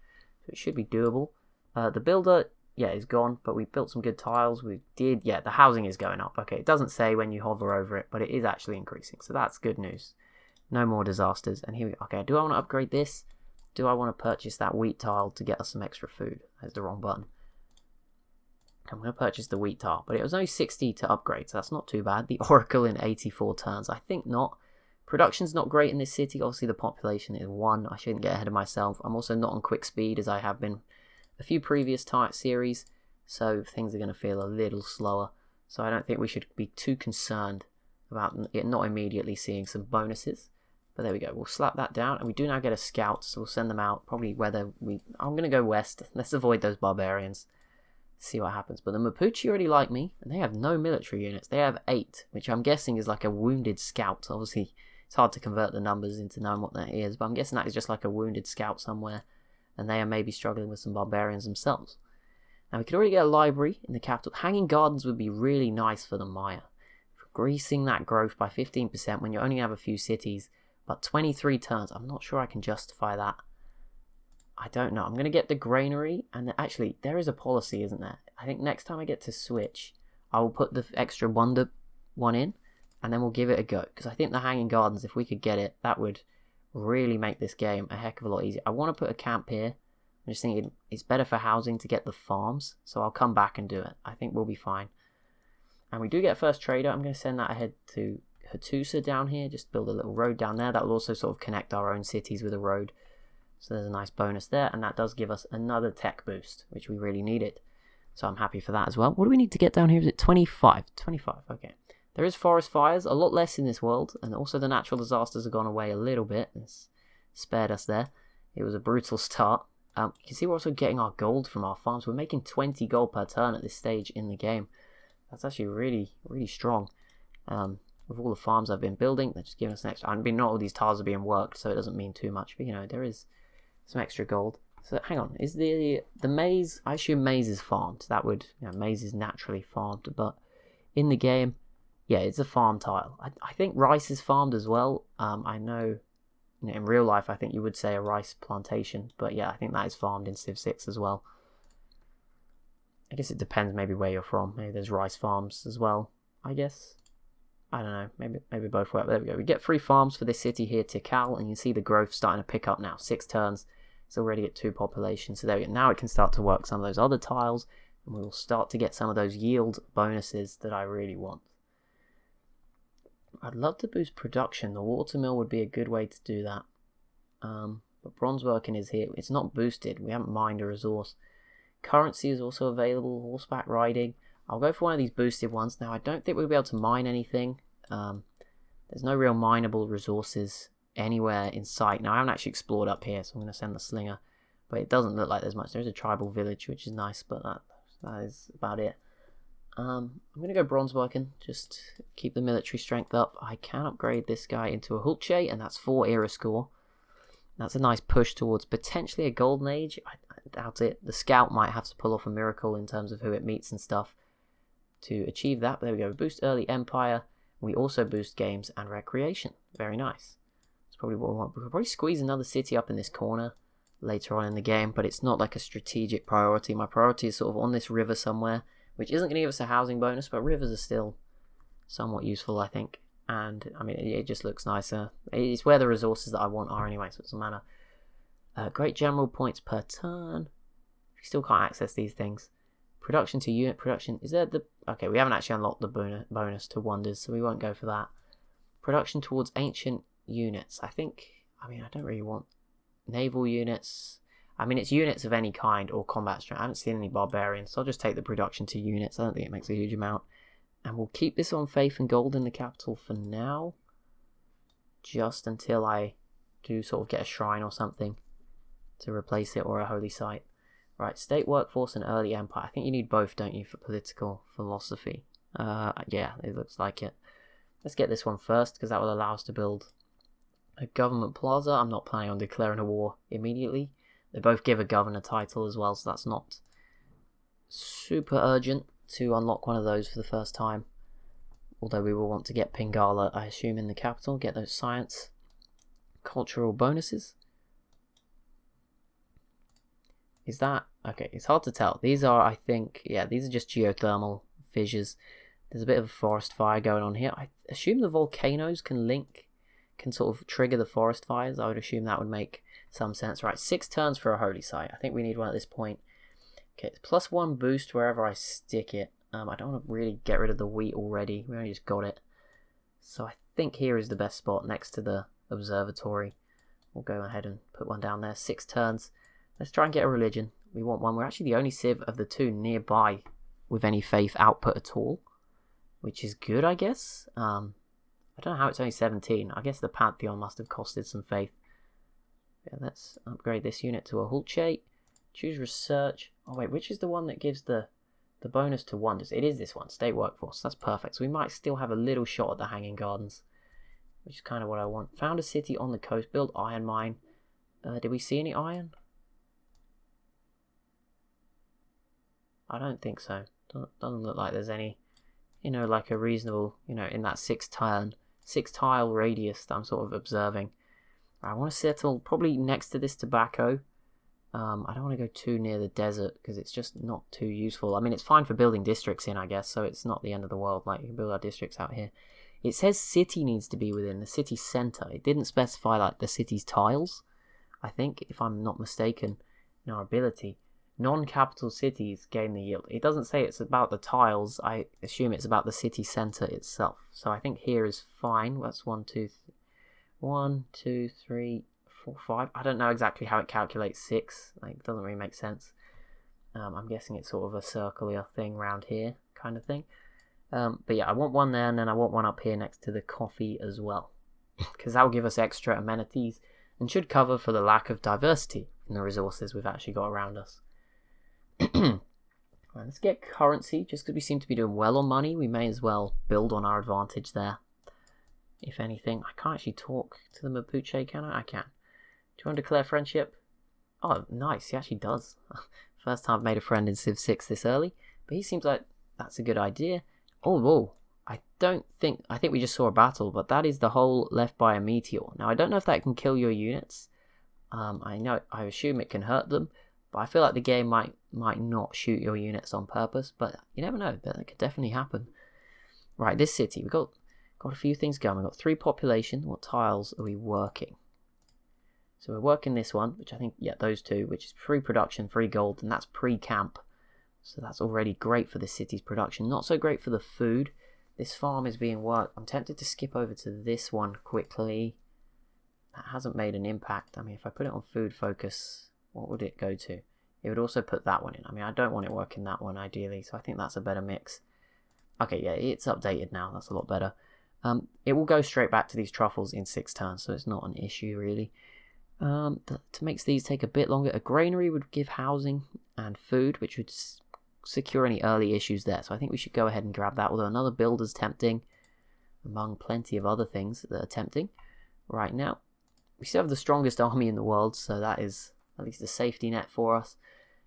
so it should be doable. The builder, yeah, is gone, but we built some good tiles. The housing is going up. Okay, it doesn't say when you hover over it, but it is actually increasing, so that's good news. No more disasters. And here we go. Okay, do I want to upgrade this? Do I want to purchase that wheat tile to get us some extra food? That's the wrong button. I'm going to purchase the wheat tile, but it was only 60 to upgrade, so that's not too bad. The Oracle in 84 turns, I think not. Production's not great in this city. Obviously, the population is 1. I shouldn't get ahead of myself. I'm also not on quick speed, as I have been a few previous type series, so things are going to feel a little slower. So I don't think we should be too concerned about it not immediately seeing some bonuses. But there we go, we'll slap that down, and we do now get a scout, so we'll send them out, probably I'm going to go west. Let's avoid those barbarians, see what happens. But the Mapuche already like me, and they have no military units. They have 8, which I'm guessing is like a wounded scout. Obviously, it's hard to convert the numbers into knowing what that is, but I'm guessing that is just like a wounded scout somewhere. And they are maybe struggling with some barbarians themselves. Now we could already get a library in the capital. Hanging gardens would be really nice for the Maya. Increasing that growth by 15% when you only have a few cities, but 23 turns. I'm not sure I can justify that. I don't know. I'm going to get the granary, and actually there is a policy, isn't there? I think next time I get to switch, I will put the extra wonder one in, and then we'll give it a go. Because I think the Hanging Gardens, if we could get it, that would really make this game a heck of a lot easier. I want to put a camp here. I'm just thinking it's better for housing to get the farms, so I'll come back and do it. I think we'll be fine. And we do get a first trader. I'm going to send that ahead to Hattusa down here. Just build a little road down there. That will also sort of connect our own cities with a road. So there's a nice bonus there, and that does give us another tech boost, which we really needed. So I'm happy for that as well. What do we need to get down here? Is it 25? 25, okay. There is forest fires, a lot less in this world, and also the natural disasters have gone away a little bit. It's spared us there. It was a brutal start. You can see we're also getting our gold from our farms. We're making 20 gold per turn at this stage in the game. That's actually really, really strong. With all the farms I've been building, they're just giving us an extra. I mean, not all these tiles are being worked, so it doesn't mean too much. But, you know, there is some extra gold. So, hang on. Is the maize... I assume maize is farmed. That would... You know, maize is naturally farmed. But in the game, yeah, it's a farm tile. I think rice is farmed as well. I know... You know, in real life, I think you would say a rice plantation. But, yeah, I think that is farmed in Civ 6 as well. I guess it depends maybe where you're from. Maybe there's rice farms as well, I guess. I don't know, maybe both work. There we go. We get 3 farms for this city here, Tikal, and you can see the growth starting to pick up now. 6 turns, it's already at 2 population. So there we go. Now it can start to work some of those other tiles, and we will start to get some of those yield bonuses that I really want. I'd love to boost production. The watermill would be a good way to do that. But bronze working is here. It's not boosted. We haven't mined a resource. Currency is also available. Horseback riding. I'll go for one of these boosted ones. Now, I don't think we'll be able to mine anything. There's no real mineable resources anywhere in sight. Now, I haven't actually explored up here, so I'm going to send the slinger. But it doesn't look like there's much. There's a tribal village, which is nice, but that is about it. I'm going to go bronze working. Just keep the military strength up. I can upgrade this guy into a Hulche, and that's 4 era score. That's a nice push towards potentially a golden age. I doubt it. The scout might have to pull off a miracle in terms of who it meets and stuff to achieve that. But there we go. Boost early empire. We also boost games and recreation. Very nice. That's probably what we want. We could probably squeeze another city up in this corner later on in the game, but it's not like a strategic priority. My priority is sort of on this river somewhere, which isn't going to give us a housing bonus, but rivers are still somewhat useful, I think. And, I mean, it just looks nicer. It's where the resources that I want are anyway, so it doesn't matter. Great general points per turn. We still can't access these things. Production to unit production. Is there the... Okay, we haven't actually unlocked the bonus to wonders, so we won't go for that. Production towards ancient units. I think... I mean, I don't really want naval units. I mean, it's units of any kind or combat strength. I haven't seen any barbarians, so I'll just take the production to units. I don't think it makes a huge amount. And we'll keep this on faith and gold in the capital for now. Just until I do sort of get a shrine or something to replace it, or a holy site. Right, state workforce and early empire. I think you need both, don't you, for political philosophy? Yeah, it looks like it. Let's get this one first, because that will allow us to build a government plaza. I'm not planning on declaring a war immediately. They both give a governor title as well, so that's not super urgent to unlock one of those for the first time. Although we will want to get Pingala, I assume, in the capital. Get those science, cultural bonuses. Is that... Okay, it's hard to tell. These are, I think... Yeah, these are just geothermal fissures. There's a bit of a forest fire going on here. I assume the volcanoes can sort of trigger the forest fires. I would assume that would make some sense. Right, 6 turns for a holy site. I think we need one at this point. Okay, it's +1 boost wherever I stick it. I don't want to really get rid of the wheat already. We only just got it. So I think here is the best spot next to the observatory. We'll go ahead and put one down there. 6 turns. Let's try and get a religion. We want one. We're actually the only civ of the 2 nearby with any faith output at all, which is good, I guess. I don't know how it's only 17. I guess the Pantheon must have costed some faith. Yeah, let's upgrade this unit to a Hulche. Choose research. Oh wait, which is the one that gives the bonus to wonders? It is this one, state workforce. That's perfect. So we might still have a little shot at the Hanging Gardens, which is kind of what I want. Found a city on the coast. Build iron mine. Did we see any iron? I don't think so. Doesn't look like there's any, like a reasonable, in that 6 tile radius that I'm sort of observing. I want to settle probably next to this tobacco. I don't want to go too near the desert because it's just not too useful. I mean, it's fine for building districts in, I guess, so it's not the end of the world. Like, you can build our districts out here. It says city needs to be within the city centre. It didn't specify like the city's tiles, I think, if I'm not mistaken, in our ability. Non-capital cities gain the yield. It doesn't say it's about the tiles. I assume it's about the city centre itself. So I think here is fine. That's 1, 2, 3, 4, 5. I don't know exactly how it calculates 6. Like, it doesn't really make sense. I'm guessing it's sort of a circular thing around here, kind of thing. But yeah, I want one there, and then I want one up here next to the coffee as well, because that will give us extra amenities and should cover for the lack of diversity in the resources we've actually got around us. Right, let's get currency. Just because we seem to be doing well on money, we may as well build on our advantage there. If anything, I can't actually talk to the Mapuche, can I? I can. Do you want to declare friendship? Oh, nice. He actually does. First time I've made a friend in Civ 6 this early, but he seems like that's a good idea. Oh, whoa. I think we just saw a battle, but that is the hole left by a meteor. Now, I don't know if that can kill your units. I assume it can hurt them, but I feel like the game might not shoot your units on purpose, but you never know. That could definitely happen. Right, this city, we've got a few things going. We've got 3 population. What tiles are we working? So we're working this one, which I think, yeah, those 2, which is free production, free gold, and that's pre-camp. So that's already great for the city's production. Not so great for the food. This farm is being worked. I'm tempted to skip over to this one quickly. That hasn't made an impact. I mean, if I put it on food focus, what would it go to? It would also put that one in. I mean, I don't want it working that one ideally, so I think that's a better mix. Okay, yeah, it's updated now. That's a lot better. It will go straight back to these truffles in 6 turns, so it's not an issue really. To make these take a bit longer, a granary would give housing and food, which would secure any early issues there. So I think we should go ahead and grab that, although another builder's tempting among plenty of other things that are tempting right now. We still have the strongest army in the world, so that is at least a safety net for us.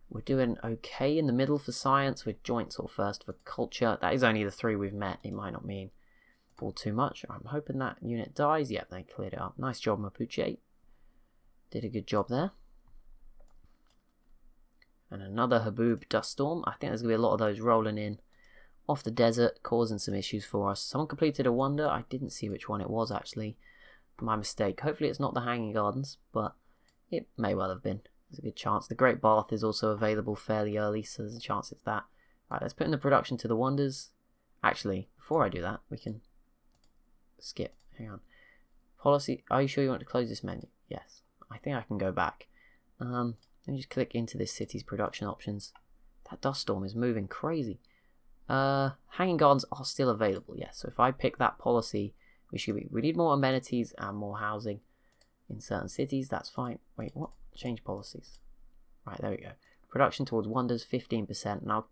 We're doing okay in the middle for science, with joint sort of first for culture. That is only the 3 we've met. It might not mean all too much. I'm hoping that unit dies. Yep, they cleared it up. Nice job, Mapuche. Did a good job there. And another Haboob dust storm. I think there's going to be a lot of those rolling in off the desert, causing some issues for us. Someone completed a wonder. I didn't see which one it was, actually. My mistake. Hopefully it's not the Hanging Gardens, but it may well have been. There's a good chance. The Great Bath is also available fairly early, so there's a chance it's that. Right, let's put in the production to the wonders. Actually, before I do that, we can skip. Hang on. Policy. Are you sure you want to close this menu? Yes. I think I can go back. Let me just click into this city's production options. That dust storm is moving crazy. Hanging Gardens are still available, yes. So if I pick that policy, we need more amenities and more housing in certain cities. That's fine. Wait, what? Change policies. Right, there we go. Production towards wonders, 15%. Now, I'm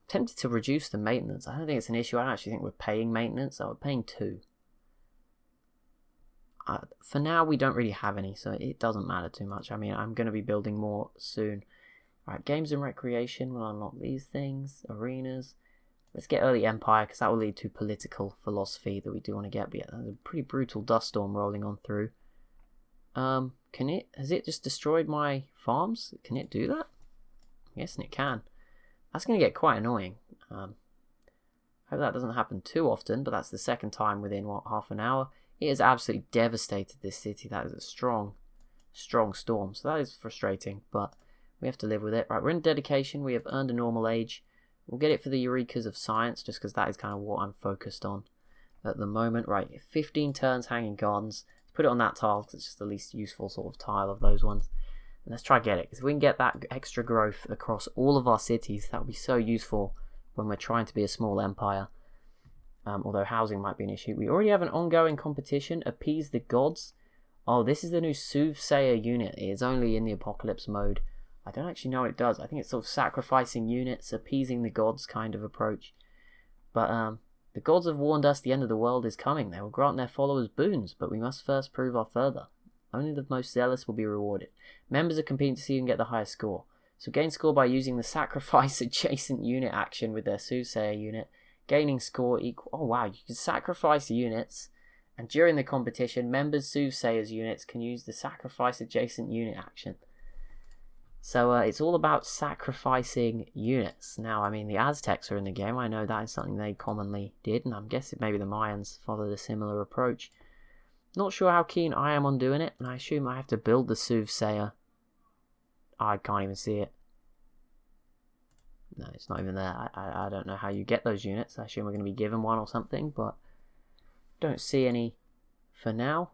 tempted to reduce the maintenance. I don't think it's an issue. I don't actually think we're paying maintenance. So we're paying 2. For now, we don't really have any, so it doesn't matter too much. I mean, I'm going to be building more soon. Alright, games and recreation. We'll unlock these things. Arenas. Let's get early empire, because that will lead to political philosophy that we do want to get. But yeah, there's a pretty brutal dust storm rolling on through. Has it just destroyed my farms? Can it do that? I'm guessing it can. That's going to get quite annoying. Hope that doesn't happen too often, but that's the second time within, half an hour. It has absolutely devastated this city. That is a strong storm. So that is frustrating, but we have to live with it. Right, we're in dedication. We have earned a normal age. We'll get it for the Eurekas of Science, just because that is kind of what I'm focused on at the moment. Right, 15 turns Hanging Gardens. Let's put it on that tile, because it's just the least useful sort of tile of those ones. And let's try to get it, because if we can get that extra growth across all of our cities, that would be so useful when we're trying to be a small empire. Although housing might be an issue. We already have an ongoing competition, Appease the Gods. Oh, this is the new Soothsayer unit. It is only in the Apocalypse mode. I don't actually know what it does. I think it's sort of sacrificing units, appeasing the gods kind of approach. But the gods have warned us the end of the world is coming. They will grant their followers boons, but we must first prove our further. Only the most zealous will be rewarded. Members are competing to see who can get the highest score. So gain score by using the sacrifice adjacent unit action with their Soothsayer unit. Gaining score equal... Oh wow, you can sacrifice units. And during the competition, members Soothsayer's units can use the sacrifice adjacent unit action. So it's all about sacrificing units. Now, I mean, the Aztecs are in the game. I know that is something they commonly did, and I'm guessing maybe the Mayans followed a similar approach. Not sure how keen I am on doing it, and I assume I have to build the Soothsayer. I can't even see it. No, it's not even there. I don't know how you get those units. I assume we're going to be given one or something, but don't see any for now.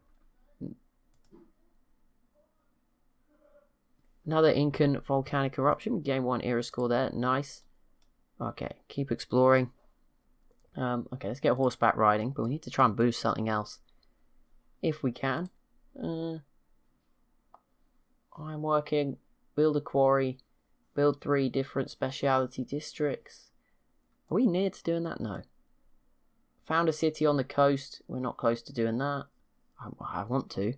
Another Incan volcanic eruption. Game 1 era score there. Nice. Okay, keep exploring. Okay, let's get horseback riding, but we need to try and boost something else if we can. I'm working. Build a quarry. Build 3 different speciality districts. Are we near to doing that? No. Found a city on the coast. We're not close to doing that. I want to.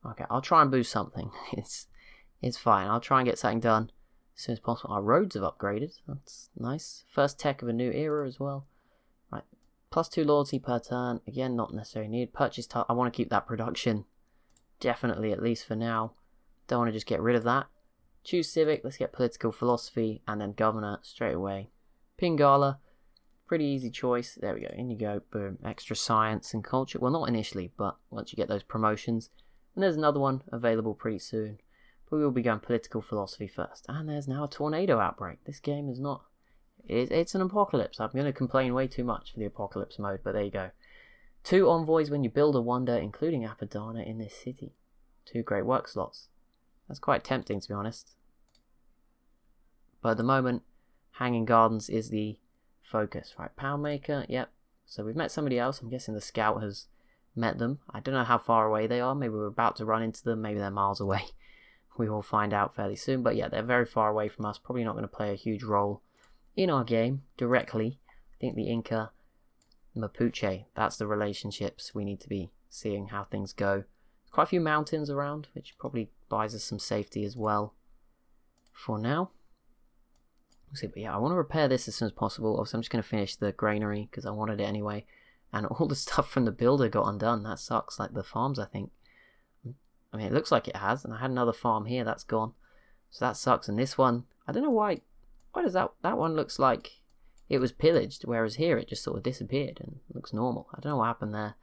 Okay, I'll try and boost something. It's fine. I'll try and get something done as soon as possible. Our roads have upgraded. That's nice. First tech of a new era as well. Right. +2 loyalty per turn. Again, not necessarily needed. Purchase type. I want to keep that production. Definitely, at least for now. Don't want to just get rid of that. Choose civic. Let's get political philosophy and then governor straight away. Pingala. Pretty easy choice. There we go. In you go. Boom. Extra science and culture. Well, not initially, but once you get those promotions. And there's another one available pretty soon. But we will be going political philosophy first. And there's now a tornado outbreak. This game is not... It's an apocalypse. I'm going to complain way too much for the apocalypse mode, but there you go. 2 envoys when you build a wonder, including Apadana in this city. 2 great work slots. That's quite tempting, to be honest. But at the moment, Hanging Gardens is the focus. Right, Poundmaker, yep. So we've met somebody else. I'm guessing the scout has met them. I don't know how far away they are. Maybe we're about to run into them. Maybe they're miles away. We will find out fairly soon. But yeah, they're very far away from us. Probably not going to play a huge role in our game directly. I think the Inca, Mapuche, that's the relationships we need to be seeing how things go. Quite a few mountains around, which probably buys us some safety as well for now. We'll see, but yeah, I want to repair this as soon as possible. Also, I'm just going to finish the granary because I wanted it anyway. And all the stuff from the builder got undone. That sucks. Like the farms, I think. I mean, it looks like it has. And I had another farm here. That's gone. So that sucks. And this one, I don't know why. Why does that one looks like it was pillaged, whereas here it just sort of disappeared and looks normal. I don't know what happened there.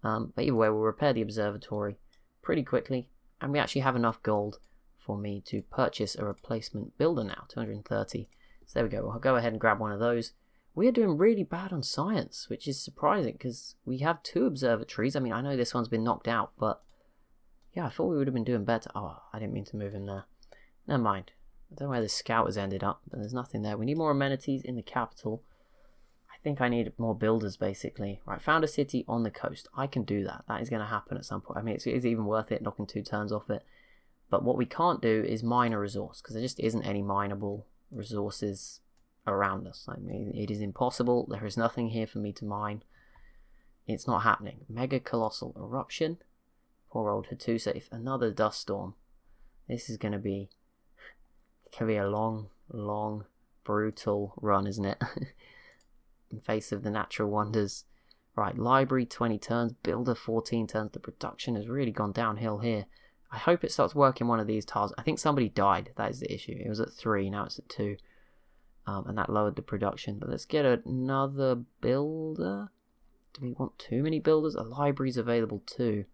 But either way, we'll repair the observatory pretty quickly. And we actually have enough gold for me to purchase a replacement builder now, 230. So there we go. I'll go ahead and grab one of those. We are doing really bad on science, which is surprising because we have 2 observatories. I mean, I know this one's been knocked out, but yeah, I thought we would have been doing better. Oh, I didn't mean to move him there. Never mind. I don't know where the scout has ended up, but there's nothing there. We need more amenities in the capital. I think I need more builders, basically. Right, found a city on the coast. I can do that. That is going to happen at some point. I mean, it's even worth it, knocking 2 turns off it. But what we can't do is mine a resource, because there just isn't any mineable resources around us. I mean, it is impossible. There is nothing here for me to mine. It's not happening. Mega colossal eruption. Poor old Hattusha. Another dust storm. This is going to be a long, brutal run, isn't it? In face of the natural wonders. Right, library 20 turns, builder 14 turns. The production has really gone downhill here. I hope it starts working one of these tiles. I think somebody died. That is the issue. It was at 3, now it's at 2. And that lowered the production. But let's get another builder. Do we want too many builders? A library's available too.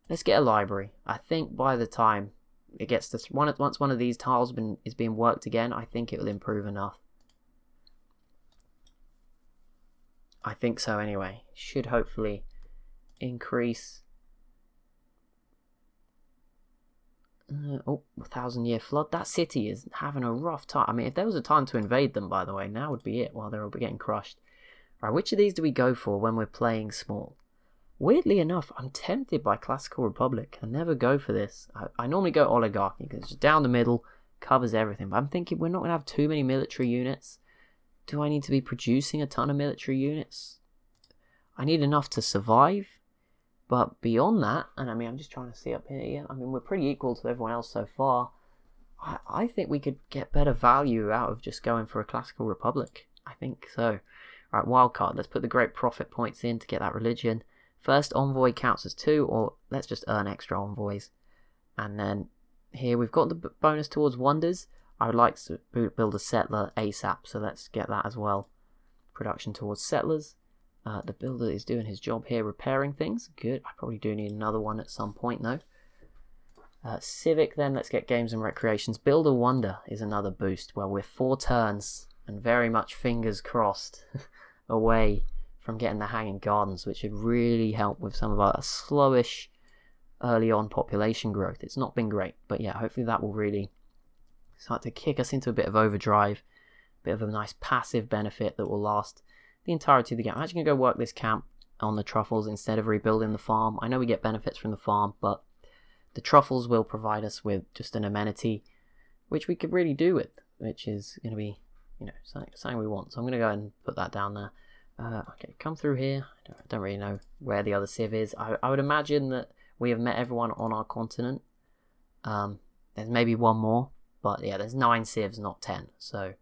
Let's get a library. I think by the time it gets to once one of these tiles is being worked again, I think it will improve enough. I think so anyway. Should hopefully increase. 1,000-year flood. That city is having a rough time. I mean, if there was a time to invade them, by the way, now would be it while they're all getting crushed. Right, which of these do we go for when we're playing small? Weirdly enough, I'm tempted by Classical Republic. I never go for this. I normally go Oligarchy because it's just down the middle, covers everything. But I'm thinking we're not going to have too many military units. Do I need to be producing a ton of military units? I need enough to survive. But beyond that, and I mean, I'm just trying to see up here. Yeah, I mean, we're pretty equal to everyone else so far. I think we could get better value out of just going for a Classical Republic. I think so. Right, wildcard. Let's put the great profit points in to get that religion. First envoy counts as 2, or let's just earn extra envoys. And then here we've got the bonus towards wonders. I would like to build a settler ASAP, so let's get that as well. Production towards settlers. The builder is doing his job here, repairing things. Good. I probably do need another one at some point though. Civic then, let's get games and recreations. Build a wonder is another boost. Well, we're 4 turns and very much fingers crossed away from getting the hanging gardens, which would really help with some of our slowish early on population growth. It's not been great, but yeah, hopefully that will really start to kick us into a bit of overdrive, a bit of a nice passive benefit that will last the entirety of the game. I'm actually going to go work this camp on the truffles instead of rebuilding the farm. I know we get benefits from the farm, but the truffles will provide us with just an amenity, which we could really do with, which is going to be, something we want. So I'm going to go ahead and put that down there. Okay, come through here. I don't really know where the other civ is. I would imagine that we have met everyone on our continent. There's maybe one more, but yeah, there's 9 civs, not 10. So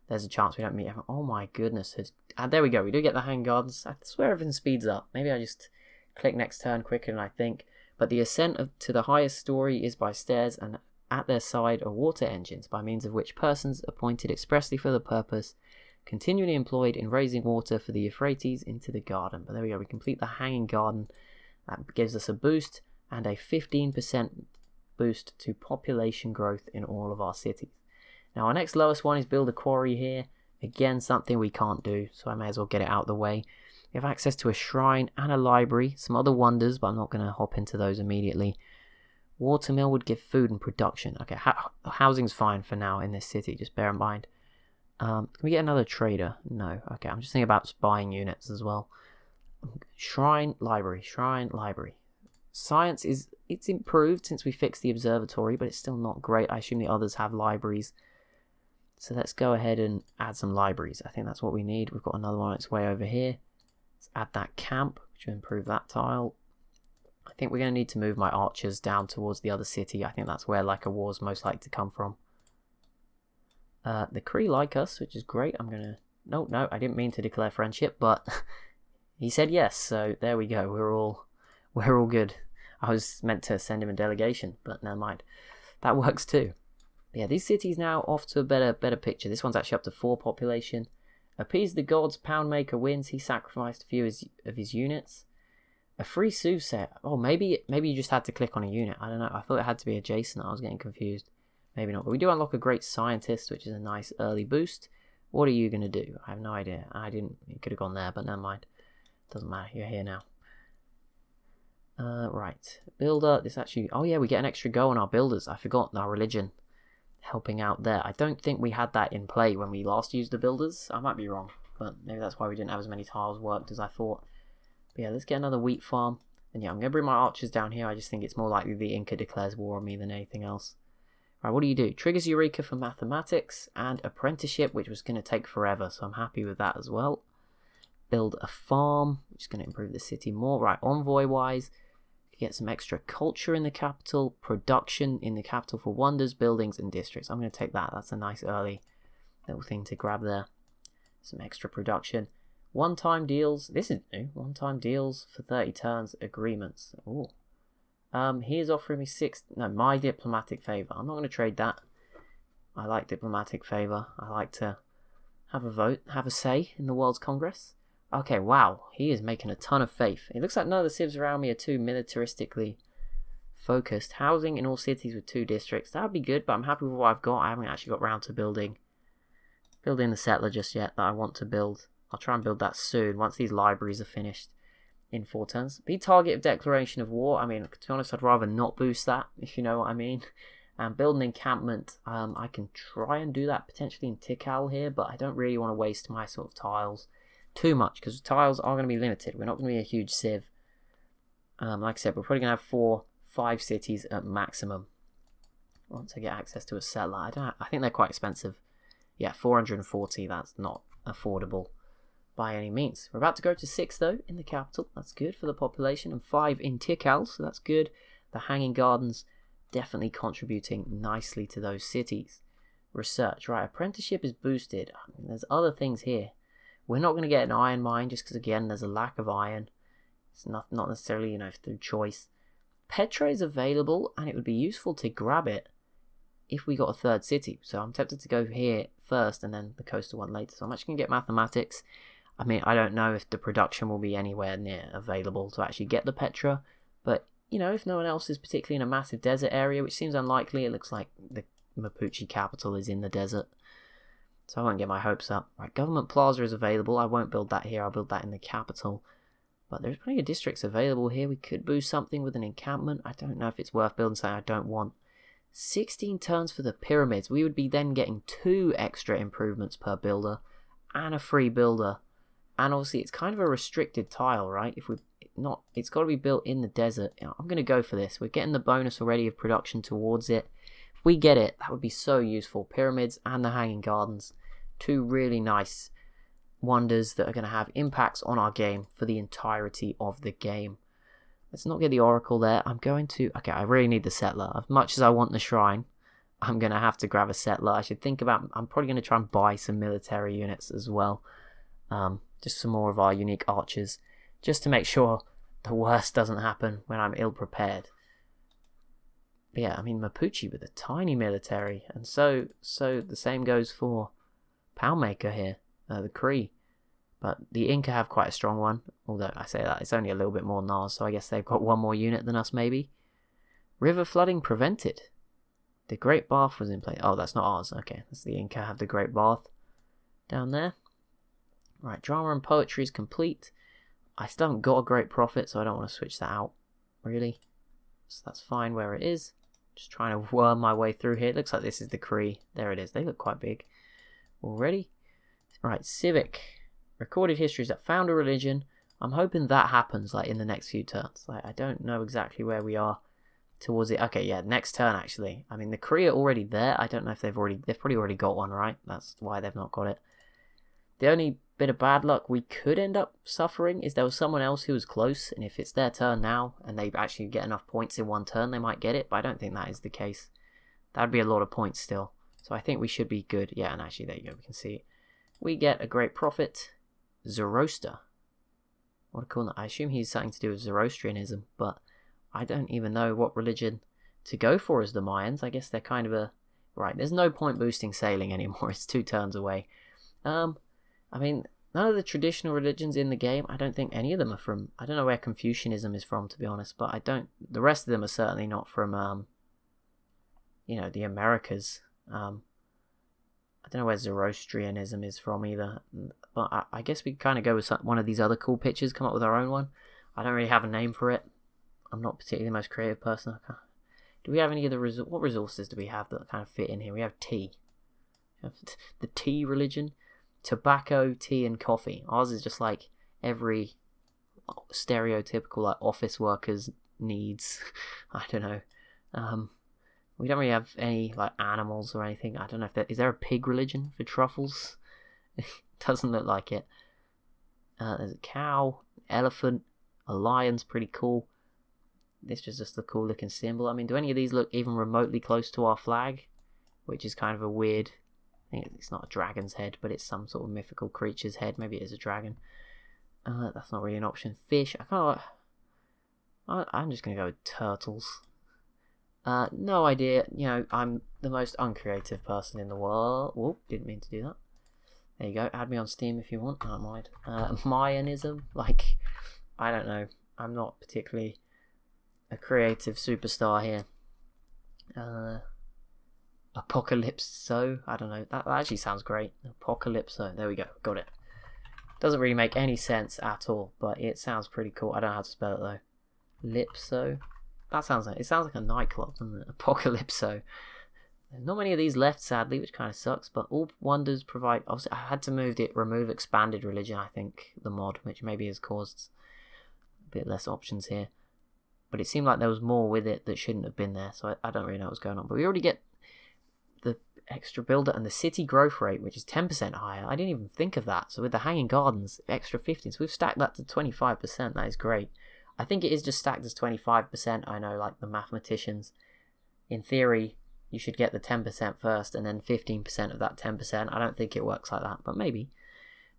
there's a chance we don't meet everyone. Oh my goodness. There we go. We do get the hang gardens. I swear everything speeds up. Maybe I just click next turn quicker than I think. But the ascent to the highest story is by stairs, and at their side are water engines, by means of which persons appointed expressly for the purpose continually employed in raising water for the Euphrates into the garden. But there we go. We complete the hanging garden. That gives us a boost and a 15% boost to population growth in all of our cities. Now our next lowest one is build a quarry here. Again, something we can't do, so I may as well get it out of the way. We have access to a shrine and a library, some other wonders, but I'm not going to hop into those immediately. Watermill would give food and production. Okay, housing's fine for now in this city, just bear in mind. Can we get another trader? No. Okay, I'm just thinking about buying units as well. Shrine, library. Science it's improved since we fixed the observatory, but it's still not great. I assume the others have libraries. So let's go ahead and add some libraries. I think that's what we need. We've got another one on its way over here. Let's add that camp, which will improve that tile. I think we're going to need to move my archers down towards the other city. I think that's where like a war's most likely to come from. The Cree like us, which is great. I'm going to... No, I didn't mean to declare friendship, but he said yes, so there we go. We're all good. I was meant to send him a delegation, but never mind. That works too. But yeah, these cities now off to a better picture. This one's actually up to 4 population. Appease the gods, Poundmaker wins. He sacrificed a few of his units. A free soothsayer. Oh, maybe you just had to click on a unit. I don't know. I thought it had to be adjacent. I was getting confused. Maybe not. But we do unlock a great scientist, which is a nice early boost. What are you going to do? I have no idea. You could have gone there, but never mind. Doesn't matter. You're here now. Right. Builder. This actually... Oh, yeah, we get an extra go on our builders. I forgot our religion helping out there. I don't think we had that in play when we last used the builders. I might be wrong, but maybe that's why we didn't have as many tiles worked as I thought. But yeah, let's get another wheat farm. And yeah, I'm going to bring my archers down here. I just think it's more likely the Inca declares war on me than anything else. Right, what do? Triggers Eureka for mathematics and apprenticeship, which was going to take forever, so I'm happy with that as well. Build a farm, which is going to improve the city more. Right, envoy-wise, get some extra culture in the capital, production in the capital for wonders, buildings, and districts. I'm going to take that. That's a nice early little thing to grab there. Some extra production. One-time deals. This is new. One-time deals for 30 turns agreements. Ooh. He is offering me my diplomatic favor. I'm not going to trade that. I like diplomatic favor. I like to have a vote, have a say in the World's Congress. Okay, wow. He is making a ton of faith. It looks like none of the civs around me are too militaristically focused. Housing in all cities with 2 districts. That would be good, but I'm happy with what I've got. I haven't actually got round to building the settler just yet that I want to build. I'll try and build that soon once these libraries are finished in 4 turns. Be target of declaration of war. I mean, to be honest, I'd rather not boost that, if you know what I mean. And build an encampment. I can try and do that potentially in Tikal here, but I don't really want to waste my sort of tiles too much, because tiles are going to be limited. We're not going to be a huge civ. Like I said, we're probably going to have 5 cities at maximum once I get access to a settler. I think they're quite expensive. Yeah, 440, that's not affordable by any means. We're about to go to 6 though in the capital. That's good for the population, and 5 in Tikal, so that's good. The hanging gardens definitely contributing nicely to those cities. Research, right, apprenticeship is boosted. I mean, there's other things here. We're not going to get an iron mine just because, again, there's a lack of iron. It's not necessarily, through choice. Petra is available, and it would be useful to grab it. if we got a third city. So I'm tempted to go here first and then the coastal one later. So I'm actually going to get mathematics. I mean, I don't know if the production will be anywhere near available to actually get the Petra, but, you know, if no one else is particularly in a massive desert area, which seems unlikely, it looks like the Mapuche capital is in the desert. So I won't get my hopes up. Right, Government Plaza is available. I won't build that here. I'll build that in the capital. But there's plenty of districts available here. We could boost something with an encampment. I don't know if it's worth building something I don't want. 16 turns for the pyramids. We would be then getting 2 extra improvements per builder and a free builder. And obviously it's kind of a restricted tile, right? If we not, it's got to be built in the desert. You know, I'm going to go for this. We're getting the bonus already of production towards it. If we get it, that would be so useful. Pyramids and the Hanging Gardens. 2 really nice wonders that are going to have impacts on our game for the entirety of the game. Let's not get the Oracle there. I'm going to... Okay, I really need the Settler. As much as I want the Shrine, I'm going to have to grab a Settler. I should think about... I'm probably going to try and buy some military units as well. Just some more of our unique archers. Just to make sure the worst doesn't happen when I'm ill-prepared. But yeah, I mean, Mapuche with a tiny military. And so the same goes for Poundmaker here. The Cree. But the Inca have quite a strong one. Although I say that, it's only a little bit more than ours, so I guess they've got 1 more unit than us, maybe. River flooding prevented. The Great Bath was in place. Oh, that's not ours. Okay, that's the Inca have the Great Bath down there. Right, drama and poetry is complete. I still haven't got a great profit, so I don't want to switch that out, really. So that's fine where it is. Just trying to worm my way through here. It looks like this is the Cree. There it is. They look quite big already. Right, civic. Recorded histories that found a religion. I'm hoping that happens like in the next few turns. Like, I don't know exactly where we are towards it. Okay, yeah, next turn actually. I mean, the Cree are already there. I don't know if they've probably already got one, right? That's why they've not got it. The only bit of bad luck we could end up suffering is there was someone else who was close, and if it's their turn now and they actually get enough points in one turn, they might get it, but I don't think that is the case. That would be a lot of points still. So I think we should be good. Yeah, and actually, there you go, we can see it. We get a great profit. Zoroaster. What a cool name. I assume he's something to do with Zoroastrianism, but I don't even know what religion to go for as the Mayans. I guess they're kind of a... Right, there's no point boosting sailing anymore. It's 2 turns away. I mean, none of the traditional religions in the game, I don't think any of them are from... I don't know where Confucianism is from, to be honest, but I don't... The rest of them are certainly not from, you know, the Americas. I don't know where Zoroastrianism is from either, but I guess we kind of go with one of these other cool pictures, come up with our own one. I don't really have a name for it. I'm not particularly the most creative person. Do we have any of the what resources do we have that kind of fit in here? We have tea. We have the tea religion, tobacco, tea, and coffee. Ours is just like every stereotypical like office worker's needs. I don't know. We don't really have any like animals or anything. I don't know if is there a pig religion for truffles? Doesn't look like it. There's a cow, elephant, a lion's pretty cool. This is just a cool looking symbol. I mean, do any of these look even remotely close to our flag? Which is kind of a weird... I think it's not a dragon's head, but it's some sort of mythical creature's head. Maybe it is a dragon. That's not really an option. Fish. I'm just going to go with turtles. No idea. You know, I'm the most uncreative person in the world. Whoop, didn't mean to do that. There you go. Add me on Steam if you want. I don't mind. Mayanism. Like, I don't know. I'm not particularly a creative superstar here. Apocalypso. I don't know. That actually sounds great. Apocalypso. There we go. Got it. Doesn't really make any sense at all, but it sounds pretty cool. I don't know how to spell it though. Lipso. That sounds like... It sounds like a nightclub, doesn't it? Apocalypso. There's not many of these left, sadly, which kind of sucks, but all wonders provide... Obviously, I had to remove expanded religion, I think, the mod, which maybe has caused a bit less options here. But it seemed like there was more with it that shouldn't have been there, so I don't really know what's going on. But we already get the extra builder and the city growth rate, which is 10% higher. I didn't even think of that. So with the Hanging Gardens, extra 15. So we've stacked that to 25%. That is great. I think it is just stacked as 25%. I know, like the mathematicians. In theory, you should get the 10% first and then 15% of that 10%. I don't think it works like that, but maybe.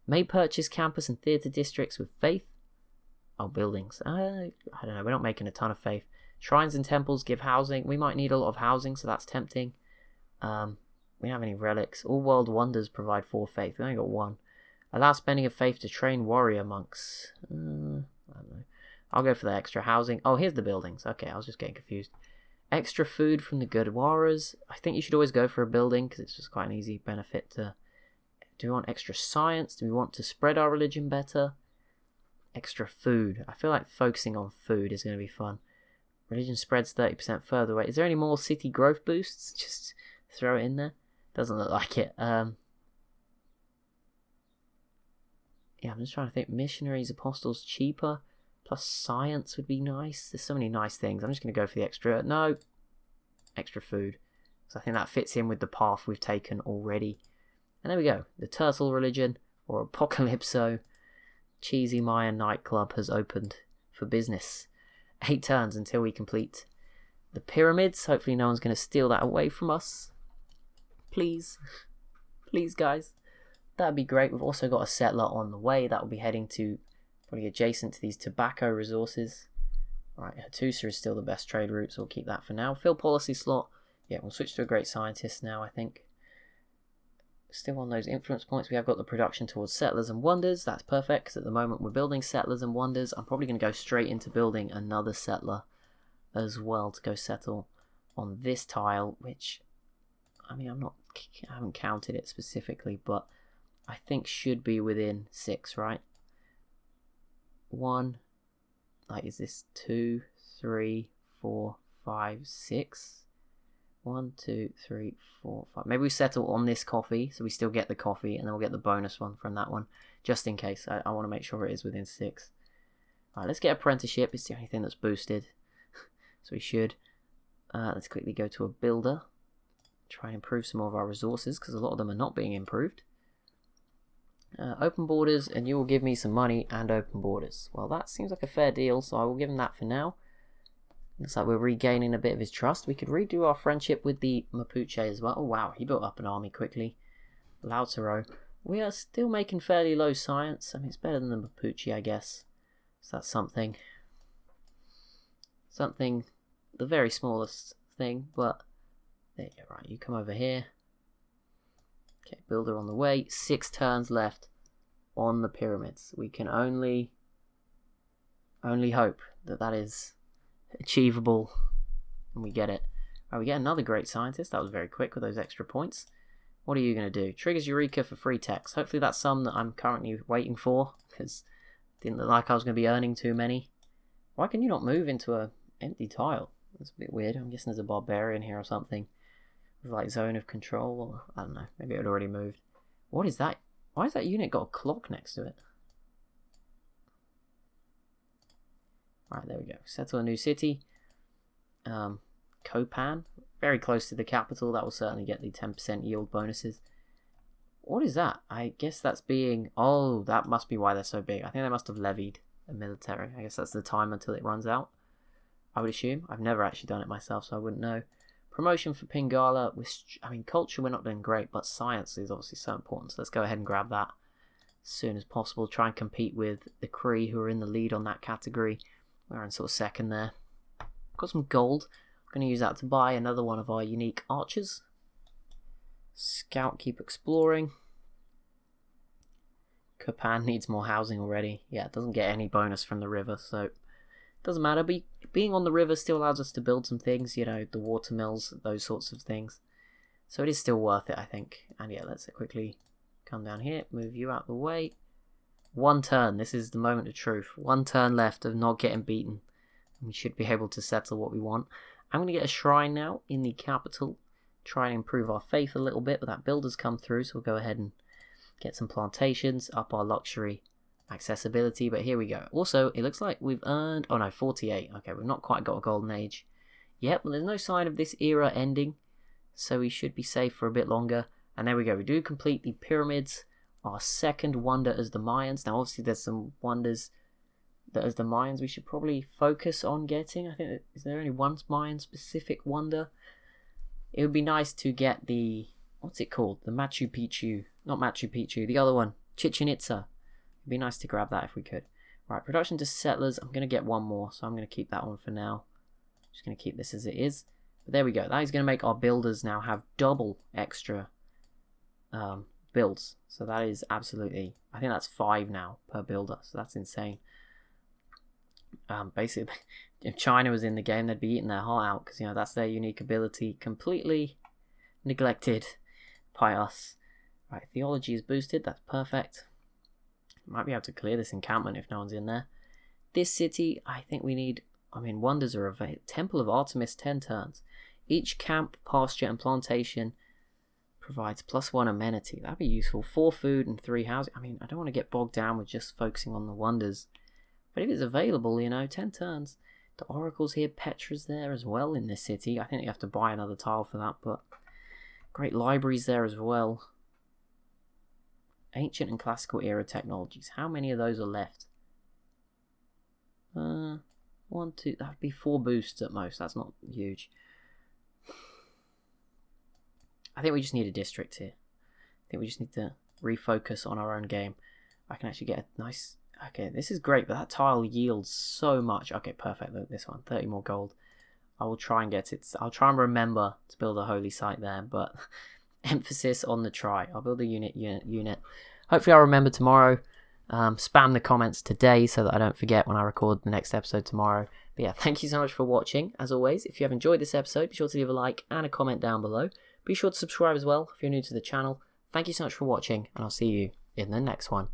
May purchase campus and theatre districts with faith. Oh, buildings. I don't know. We're not making a ton of faith. Shrines and temples give housing. We might need a lot of housing, so that's tempting. We don't have any relics. All world wonders provide 4 faith. We only got 1. Allow spending of faith to train warrior monks. I don't know. I'll go for the extra housing. Oh, here's the buildings. Okay, I was just getting confused. Extra food from the Gurdwaras. I think you should always go for a building because it's just quite an easy benefit to... Do we want extra science? Do we want to spread our religion better? Extra food. I feel like focusing on food is going to be fun. Religion spreads 30% further away. Is there any more city growth boosts? Just throw it in there. Doesn't look like it. Yeah, I'm just trying to think. Missionaries, apostles, cheaper. Plus science would be nice. There's so many nice things. I'm just going to go for the extra. No. Extra food. So I think that fits in with the path we've taken already. And there we go. The turtle religion, or Apocalypso, cheesy Mayan nightclub has opened for business. 8 turns until we complete the pyramids. Hopefully no one's going to steal that away from us. Please. Please, guys. That'd be great. We've also got a settler on the way. That will be heading to, probably adjacent to these tobacco resources. Right, Hattusa is still the best trade route, so we'll keep that for now. Fill policy slot. Yeah, we'll switch to a great scientist now, I think. Still on those influence points, we have got the production towards settlers and wonders. That's perfect, because at the moment we're building settlers and wonders. I'm probably going to go straight into building another settler as well to go settle on this tile, which, I mean, I haven't counted it specifically, but I think should be within 6, right? 1, like, is this 2, 3, 4, 5, 6? 1, 2, 3, 4, 5. Maybe we settle on this coffee, so we still get the coffee, and then we'll get the bonus one from that one, just in case. I want to make sure it is within 6. Alright, let's get apprenticeship. It's the only thing that's boosted, so we should. Let's quickly go to a builder. Try and improve some more of our resources, because a lot of them are not being improved. Open borders, and you will give me some money and open borders. Well, that seems like a fair deal, so I will give him that for now. Looks like we're regaining a bit of his trust. We could redo our friendship with the Mapuche as well. Oh wow, he built up an army quickly. Lautaro. We are still making fairly low science. I mean, it's better than the Mapuche, I guess. So that's something. Something, the very smallest thing, but there you go. Right, you come over here. Okay, builder on the way. 6 turns left on the pyramids. We can only hope that that is achievable and we get it. Right, we get another great scientist. That was very quick with those extra points. What are you going to do? Triggers Eureka for free text. Hopefully that's some that I'm currently waiting for, because didn't look like I was going to be earning too many. Why can you not move into a empty tile? That's a bit weird. I'm guessing there's a barbarian here or something with like zone of control, or I don't know, maybe it had already moved. What is that? Why has that unit got a clock next to it? Right, there we go. Settle a new city. Copan, very close to the capital. That will certainly get the 10% yield bonuses. What is that? I guess that's being... Oh, that must be why they're so big. I think they must have levied a military. I guess that's the time until it runs out, I would assume. I've never actually done it myself, so I wouldn't know. Promotion for Pingala. I mean, culture we're not doing great, but science is obviously so important. So let's go ahead and grab that as soon as possible. Try and compete with the Cree, who are in the lead on that category. We're in sort of second there. Got some gold. I'm going to use that to buy another one of our unique archers. Scout, keep exploring. Copan needs more housing already. Yeah, it doesn't get any bonus from the river, so it doesn't matter. But being on the river still allows us to build some things, you know, the water mills, those sorts of things. So it is still worth it, I think. And yeah, let's quickly come down here, move you out the way. 1 turn. This is the moment of truth. 1 turn left of not getting beaten. We should be able to settle what we want. I'm going to get a shrine now in the capital. Try and improve our faith a little bit, but that builder's come through, so we'll go ahead and get some plantations, up our luxury accessibility. But here we go. Also, it looks like we've earned... Oh no, 48. Okay, we've not quite got a golden age yet, but there's no sign of this era ending, so we should be safe for a bit longer. And there we go. We do complete the pyramids. Our second wonder as the Mayans. Now, obviously, there's some wonders that as the Mayans we should probably focus on getting. I think, is there only one Mayan-specific wonder? It would be nice to get the... What's it called? The Machu Picchu. Not Machu Picchu. The other one. Chichen Itza. It'd be nice to grab that if we could. Right, production to settlers. I'm going to get one more, so I'm going to keep that one for now. Just going to keep this as it is. But there we go. That is going to make our builders now have double extra builds. So that is absolutely, I think that's 5 now per builder. So that's insane. Basically, if China was in the game, they'd be eating their heart out because, you know, that's their unique ability, completely neglected by us. Right, theology is boosted. That's perfect. Might be able to clear this encampment if no one's in there. This city, I think we need, I mean, wonders are available. Temple of Artemis, 10 turns. Each camp, pasture, and plantation provides +1 amenity. That'd be useful. 4 food and 3 housing. I mean, I don't want to get bogged down with just focusing on the wonders. But if it's available, you know, 10 turns. The oracle's here. Petra's there as well in this city. I think you have to buy another tile for that, but great libraries there as well. Ancient and classical era technologies. How many of those are left? 1, 2. That'd be 4 boosts at most. That's not huge. I think we just need a district here. I think we just need to refocus on our own game. I can actually get a nice... Okay, this is great, but that tile yields so much. Okay, perfect. Look, this one. 30 more gold. I will try and get it. I'll try and remember to build a holy site there, but emphasis on the try. I'll build a unit. Hopefully I'll remember tomorrow. Spam the comments today so that I don't forget when I record the next episode tomorrow. But yeah, thank you so much for watching. As always, if you have enjoyed this episode, be sure to leave a like and a comment down below. Be sure to subscribe as well if you're new to the channel. Thank you so much for watching, and I'll see you in the next one.